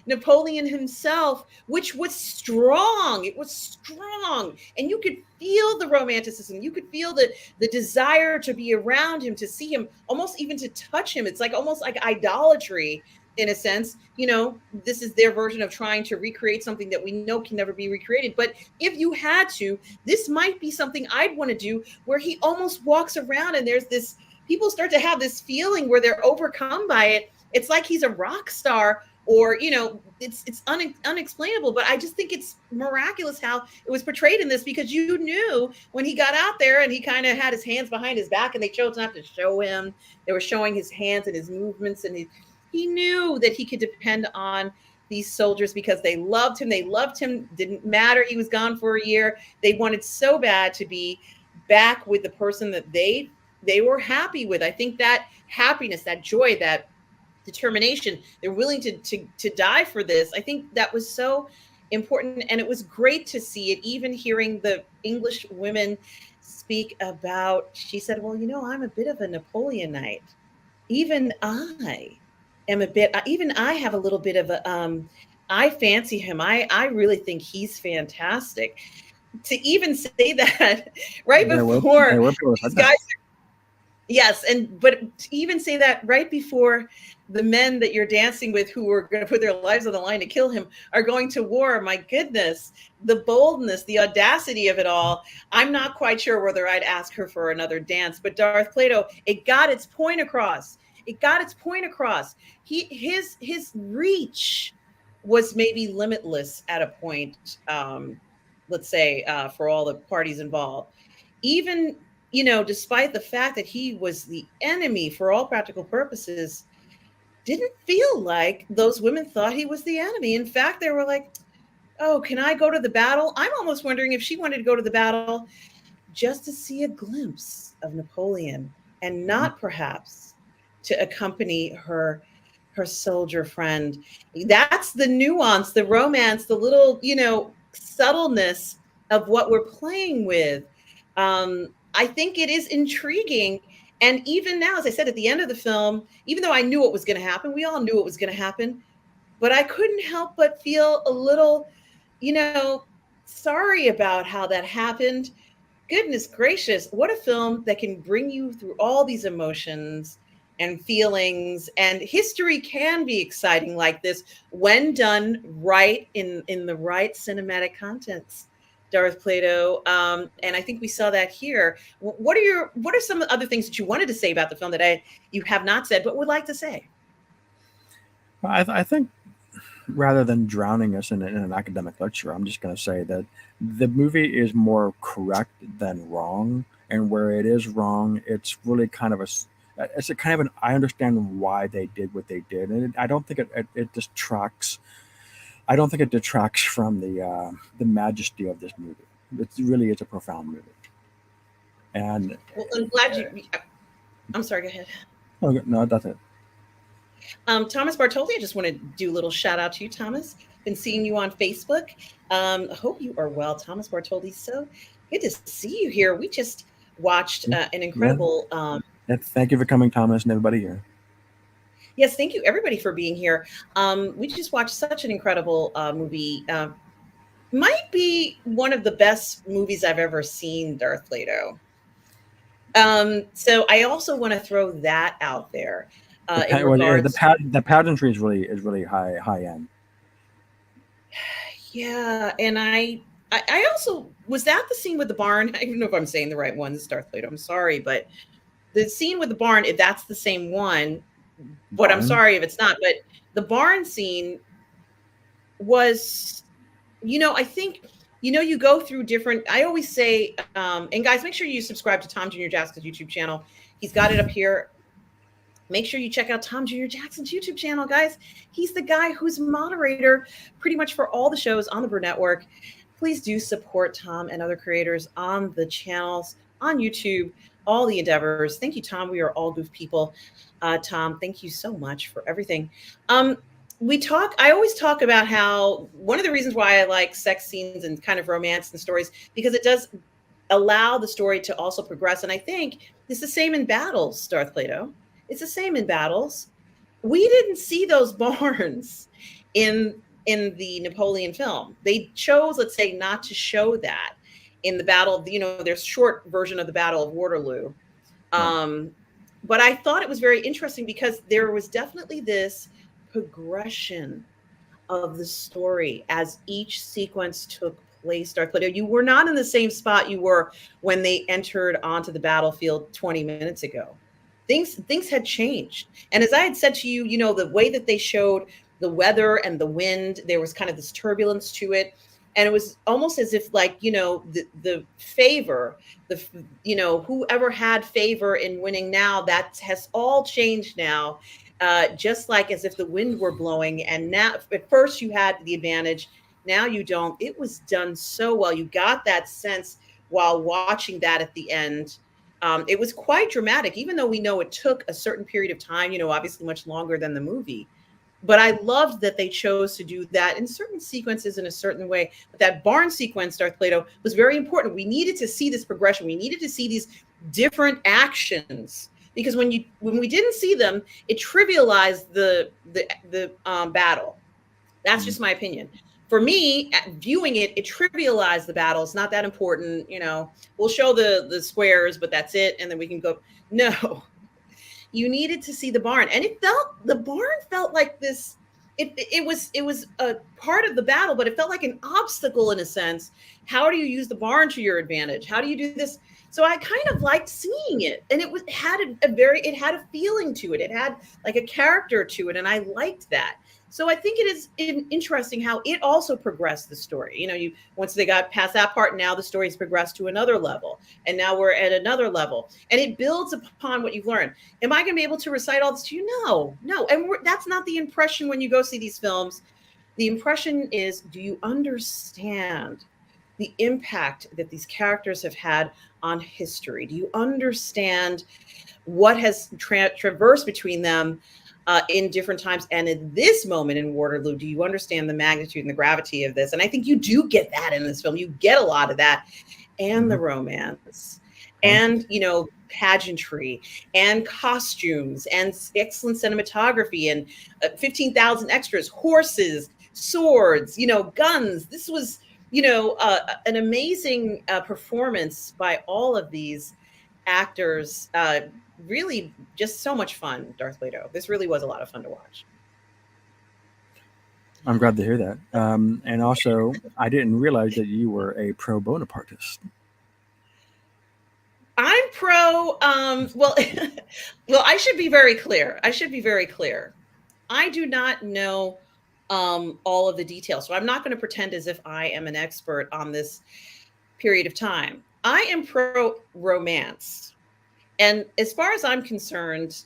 Napoleon himself, which was strong. It was strong, and you could feel the romanticism. You could feel the desire to be around him, to see him, almost even to touch him. It's like almost like idolatry in a sense. You know, this is their version of trying to recreate something that we know can never be recreated. But if you had to, this might be something I'd want to do, where he almost walks around and there's this, people start to have this feeling where they're overcome by it. It's like he's a rock star, or it's unexplainable, but I just think it's miraculous how it was portrayed in this, because you knew when he got out there and he kind of had his hands behind his back and they chose not to show him. They were showing his hands and his movements, and he knew that he could depend on these soldiers because they loved him. Didn't matter, he was gone for a year. They wanted so bad to be back with the person that they were happy with. I think that happiness, that joy, that determination, they're willing to die for this. I think that was so important, and it was great to see it. Even hearing the English women speak about, she said, well, I'm a bit of a Napoleonite. Even I am a bit, even I have a little bit of a I fancy him. I really think he's fantastic. To even say that right before these guys, yes, but to even say that right before the men that you're dancing with, who are going to put their lives on the line to kill him, are going to war. My goodness, the boldness, the audacity of it all. I'm not quite sure whether I'd ask her for another dance, but Darth Plato, it got its point across. His reach was maybe limitless at a point, let's say, for all the parties involved. Even, despite the fact that he was the enemy for all practical purposes, didn't feel like those women thought he was the enemy. In fact, they were like, oh, can I go to the battle? I'm almost wondering if she wanted to go to the battle just to see a glimpse of Napoleon, and not perhaps to accompany her soldier friend. That's the nuance, the romance, the little, subtleness of what we're playing with. I think it is intriguing. And even now, as I said, at the end of the film, even though I knew what was going to happen, we all knew what was going to happen, but I couldn't help but feel a little, sorry about how that happened. Goodness gracious, what a film that can bring you through all these emotions and feelings. And history can be exciting like this when done right, in the right cinematic contents, Darth Plato. And I think we saw that here. What are some other things that you wanted to say about the film that you have not said but would like to say? Well, I think, rather than drowning us in an academic lecture, I'm just going to say that the movie is more correct than wrong, and where it is wrong, it's really kind of I understand why they did what they did, and I don't think it detracts. I don't think it detracts from the majesty of this movie. It really is a profound movie. And well, I'm glad you. I'm sorry. Go ahead. Oh, no, that's it. Thomas Bartoli, I just want to do a little shout out to you, Thomas. Been seeing you on Facebook. I hope you are well, Thomas Bartoli. So good to see you here. We just watched an incredible. Thank you for coming, Thomas, and everybody here. Yes, thank you, everybody, for being here. We just watched such an incredible movie. Might be one of the best movies I've ever seen, Darth Plato. So I also want to throw that out there. The pageantry is really high end. Yeah, and I also, was that the scene with the barn? I don't know if I'm saying the right one. This is Darth Plato. I'm sorry, but the scene with the barn, if that's the same one, but I'm sorry if it's not. But the barn scene was, I think, you go through different. I always say, and guys, make sure you subscribe to Tom Jr. Jackson's YouTube channel. He's got it up here. Make sure you check out Tom Jr. Jackson's YouTube channel, guys. He's the guy who's moderator pretty much for all the shows on the Burnettwork. Please do support Tom and other creators on the channels on YouTube. all the endeavors. Thank you, Tom. We are all goof people. Tom, thank you so much for everything. I always talk about how one of the reasons why I like sex scenes and kind of romance and stories, because it does allow the story to also progress. And I think it's the same in battles, Darth Plato. It's the same in battles. We didn't see those barns in the Napoleon film. They chose, let's say, not to show that in the battle of, their short version of the Battle of Waterloo. Right. But I thought it was very interesting because there was definitely this progression of the story as each sequence took place. Darth Plato, you were not in the same spot you were when they entered onto the battlefield 20 minutes ago. Things had changed. And as I had said to you, the way that they showed the weather and the wind, there was kind of this turbulence to it. And it was almost as if, like, the favor, whoever had favor in winning now, that has all changed now. Just like as if the wind were blowing. And now, at first you had the advantage. Now you don't. It was done so well. You got that sense while watching that at the end. It was quite dramatic, even though we know it took a certain period of time, obviously much longer than the movie. But I loved that they chose to do that in certain sequences in a certain way. But that barn sequence, Darth Plato, was very important. We needed to see this progression. We needed to see these different actions, because when we didn't see them, it trivialized the battle. That's just my opinion. For me, viewing it trivialized the battle. It's not that important. We'll show the squares, but that's it. And then we can go. No, you needed to see the barn. And the barn felt like this. It was a part of the battle, but it felt like an obstacle in a sense. How do you use the barn to your advantage? How do you do this? So I kind of liked seeing it, and it had a feeling to it. It had like a character to it, and I liked that. So I think it is interesting how it also progressed the story. Once they got past that part, now the story's progressed to another level, and now we're at another level, and it builds upon what you've learned. Am I going to be able to recite all this to you? No. And that's not the impression when you go see these films. The impression is, do you understand the impact that these characters have had on history? Do you understand what has traversed between them in different times? And in this moment in Waterloo, do you understand the magnitude and the gravity of this? And I think you do get that in this film. You get a lot of that, and the romance, and pageantry, and costumes, and excellent cinematography, and 15,000 extras, horses, swords, guns. This was an amazing performance by all of these actors. Really just so much fun, Darth Plato. This really was a lot of fun to watch. I'm glad to hear that. And also, I didn't realize that you were a pro Bonapartist. I'm pro, well, I should be very clear. I do not know all of the details. So I'm not going to pretend as if I am an expert on this period of time. I am pro romance. And as far as I'm concerned,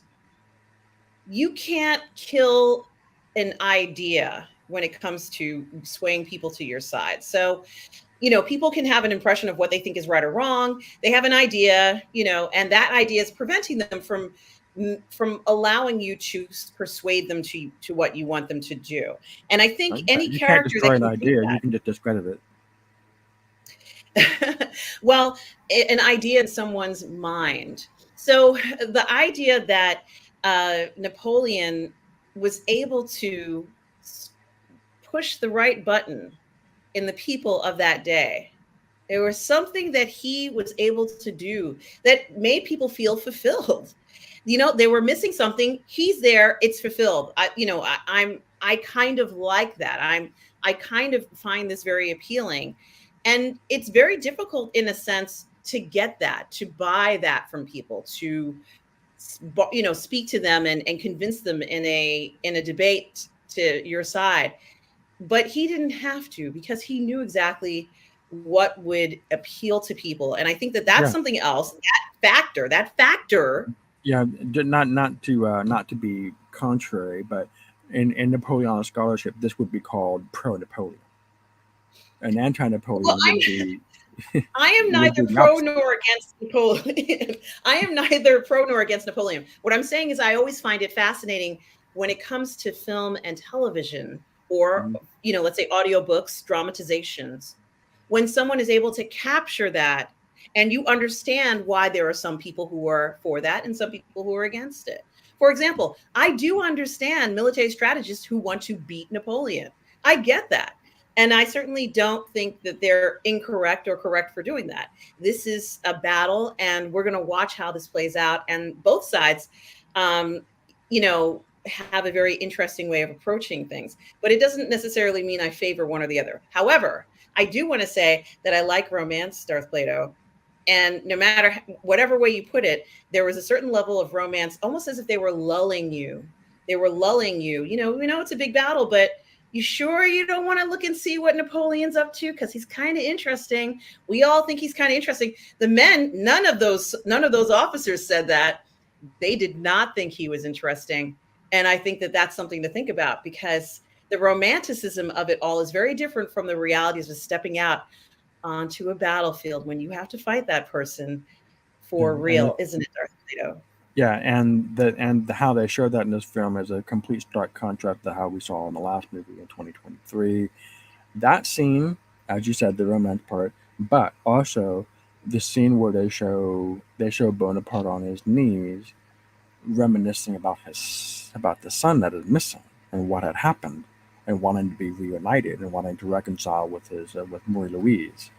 you can't kill an idea when it comes to swaying people to your side. So, people can have an impression of what they think is right or wrong. They have an idea, and that idea is preventing them from allowing you to persuade them to what you want them to do. And I think any you character can't destroy that an idea, you can just discredit it. Well, an idea in someone's mind. So the idea that Napoleon was able to push the right button in the people of that day. There was something that he was able to do that made people feel fulfilled. They were missing something. He's there. It's fulfilled. I kind of like that. I kind of find this very appealing. And it's very difficult in a sense to get that, to buy that from people, to speak to them and convince them in a debate to your side. But he didn't have to, because he knew exactly what would appeal to people. And I think that that's something else. That factor. Yeah, not to be contrary, but in Napoleonic scholarship, this would be called pro-Napoleon. An anti-Napoleon I am You would neither do the pro opposite. nor against Napoleon. I am neither pro nor against Napoleon. What I'm saying is I always find it fascinating when it comes to film and television or, Mhm. let's say audiobooks, dramatizations, when someone is able to capture that and you understand why there are some people who are for that and some people who are against it. For example, I do understand military strategists who want to beat Napoleon. I get that. And I certainly don't think that they're incorrect or correct for doing that. This is a battle, and we're going to watch how this plays out. And both sides, um, have a very interesting way of approaching things. But it doesn't necessarily mean I favor one or the other. However, I do want to say that I like romance, Darth Plato. And no matter whatever way you put it, there was a certain level of romance, almost as if they were lulling you. They were lulling you. We know it's a big battle, but you sure you don't want to look and see what Napoleon's up to? Because he's kind of interesting. We all think he's kind of interesting. The men, none of those officers said that. They did not think he was interesting. And I think that that's something to think about because the romanticism of it all is very different from the realities of stepping out onto a battlefield when you have to fight that person Yeah, for and real, isn't it, Darth Plato? yeah, and how they showed that in this film is a complete stark contrast to how we saw in the last movie in 2023. That scene, as you said, the romance part, but also the scene where they show Bonaparte on his knees, reminiscing about the son that is missing and what had happened, and wanting to be reunited and wanting to reconcile with his with Marie Louise.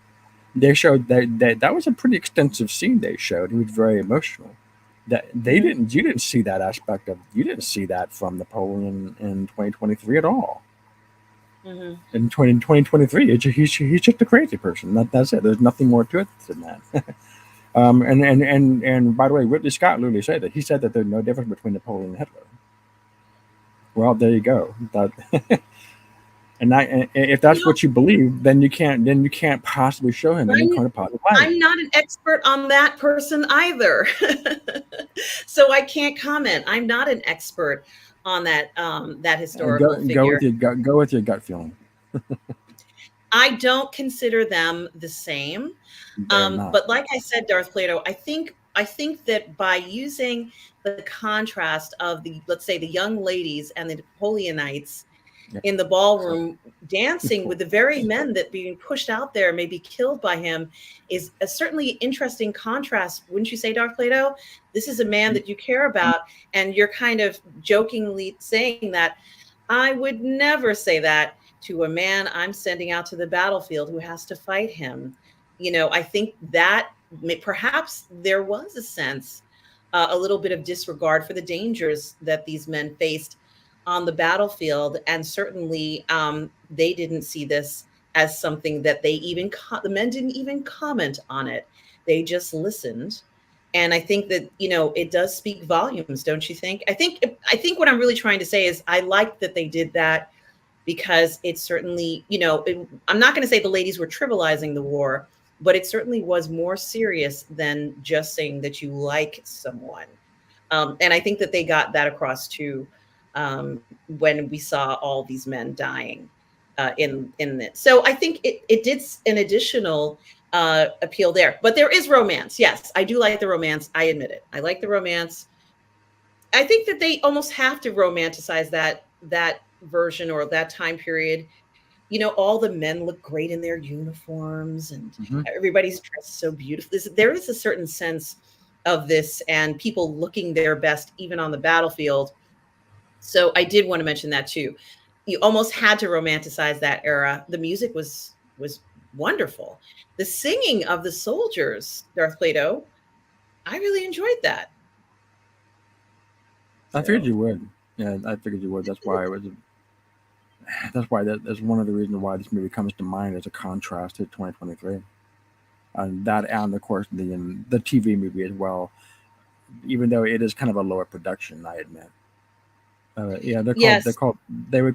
They showed that was a pretty extensive scene. They showed he was very emotional. That they Mm-hmm. didn't you didn't see that aspect of you didn't see that from Napoleon in 2023 at all. Mm-hmm. In 2023, he's just a crazy person. That's it. There's nothing more to it than that. And by the way, Ridley Scott literally said that. He said that there's no difference between Napoleon and Hitler. Well, there you go. And if You that's know, what you believe, then you can't possibly show him any I'm kind of positive light. I'm not an expert on that person either. So I can't comment. I'm not an expert on that historical Go figure. with your gut. Go with your gut feeling. I don't consider them the same. They're not. But like I said, Darth Plato, I think that by using the contrast of the, let's say, the young ladies and the Napoleonites Yeah. in the ballroom dancing with the very men that being pushed out there may be killed by him is a certainly interesting contrast, wouldn't you say, Darth Plato? This is a man that you care about, and you're kind of jokingly saying that I would never say that to a man I'm sending out to the battlefield who has to fight him. I think that perhaps there was a sense, a little bit of disregard for the dangers that these men faced on the battlefield. And certainly they didn't see this as something that the men didn't even comment on it. They just listened. And I think that, it does speak volumes, don't you think? I think what I'm really trying to say is I like that they did that because it certainly, I'm not going to say the ladies were trivializing the war, but it certainly was more serious than just saying that you like someone. And I think that they got that across too, when we saw all these men dying in it. So I think it did an additional appeal there. But there is romance. Yes, I do like the romance. I admit it. I like the romance. I think that they almost have to romanticize that version or that time period. All the men look great in their uniforms, and Hmm. everybody's dressed so beautifully. There is a certain sense of this, and people looking their best even on the battlefield. So I did want to mention that too. You almost had to romanticize that era. The music was wonderful. The singing of the soldiers, Darth Plato, I really enjoyed that. I figured So you would. Yeah, I figured you would. That's why it was. That's why that's one of the reasons why this movie comes to mind as a contrast to 2023, and that, and of course the TV movie as well. Even though it is kind of a lower production, I admit. Yeah, yes. they would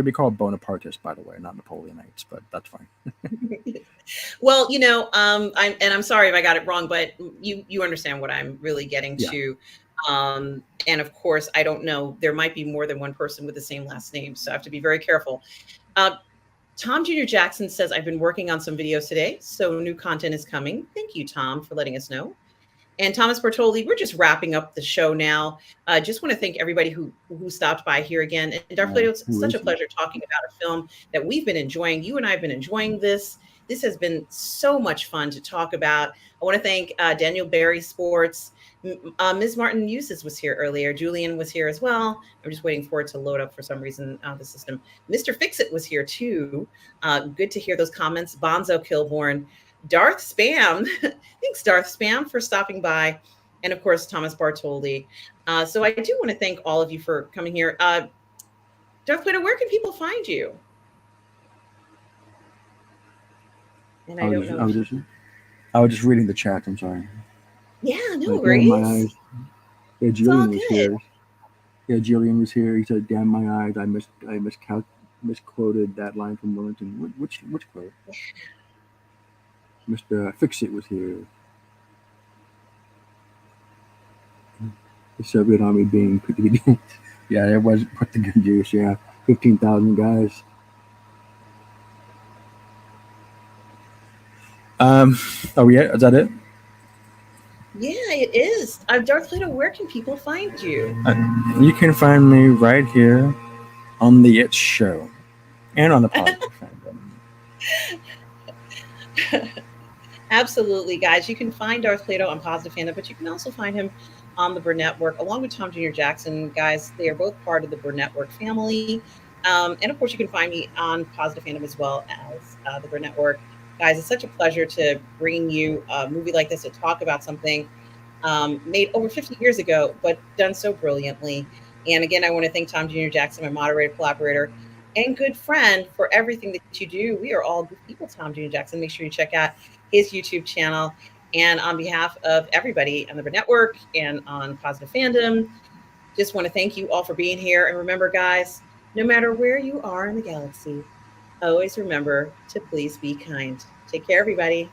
be called Bonapartists, by the way, not Napoleonites, but that's fine. Well, I'm sorry if I got it wrong, but you understand what I'm really getting Yeah. to. And of course, I don't know. There might be more than one person with the same last name, so I have to be very careful. Uh, Tom Jr. Jackson says, I've been working on some videos today, so new content is coming. Thank you, Tom, for letting us know. And Thomas Bertoldi, we're just wrapping up the show now. Just want to thank everybody who stopped by here again. And Darth Plato, it's such a pleasure talking about a film that we've been enjoying. You and I have been enjoying this. This has been so much fun to talk about. I want to thank Daniel Barry Sports. Ms. Martin Eustace was here earlier. Julian was here as well. I'm just waiting for it to load up for some reason, the system. Mr. Fixit was here too. Good to hear those comments. Bonzo Kilborn. Darth Spam. Thanks, Darth Spam, for stopping by. And of course, Thomas Bartoldi. So I do want to thank all of you for coming here. Darth Plato, where can people find you? And I don't know. I was just reading the chat. I'm sorry. Yeah, no worries. My eyes. Yeah, Julian was here. Yeah, Julian was here. He said, "Damn my eyes! I misquoted that line from Wellington." Which quote? Mr. Fixit was here. The Soviet Army being put together. Yeah, it was put to good use. Yeah, 15,000 guys. Oh yeah, is that it? Yeah, it is. Darth Plato, where can people find you? You can find me right here on the It Show and on the Positive Fandom. Absolutely, guys. You can find Darth Plato on Positive Fandom, but you can also find him on the Burnettwork, along with Tom Jr. Jackson. Guys, they are both part of the Burnettwork family. And of course, you can find me on Positive Fandom as well as the Burnettwork. Guys, it's such a pleasure to bring you a movie like this to talk about something made over 50 years ago, but done so brilliantly. And again, I want to thank Tom Jr. Jackson, my moderator, collaborator, and good friend, for everything that you do. We are all good people, Tom Jr. Jackson. Make sure you check out his YouTube channel. And on behalf of everybody on the Burnettwork and on Positive Fandom, just want to thank you all for being here. And remember, guys, no matter where you are in the galaxy, always remember to please be kind. Take care, everybody.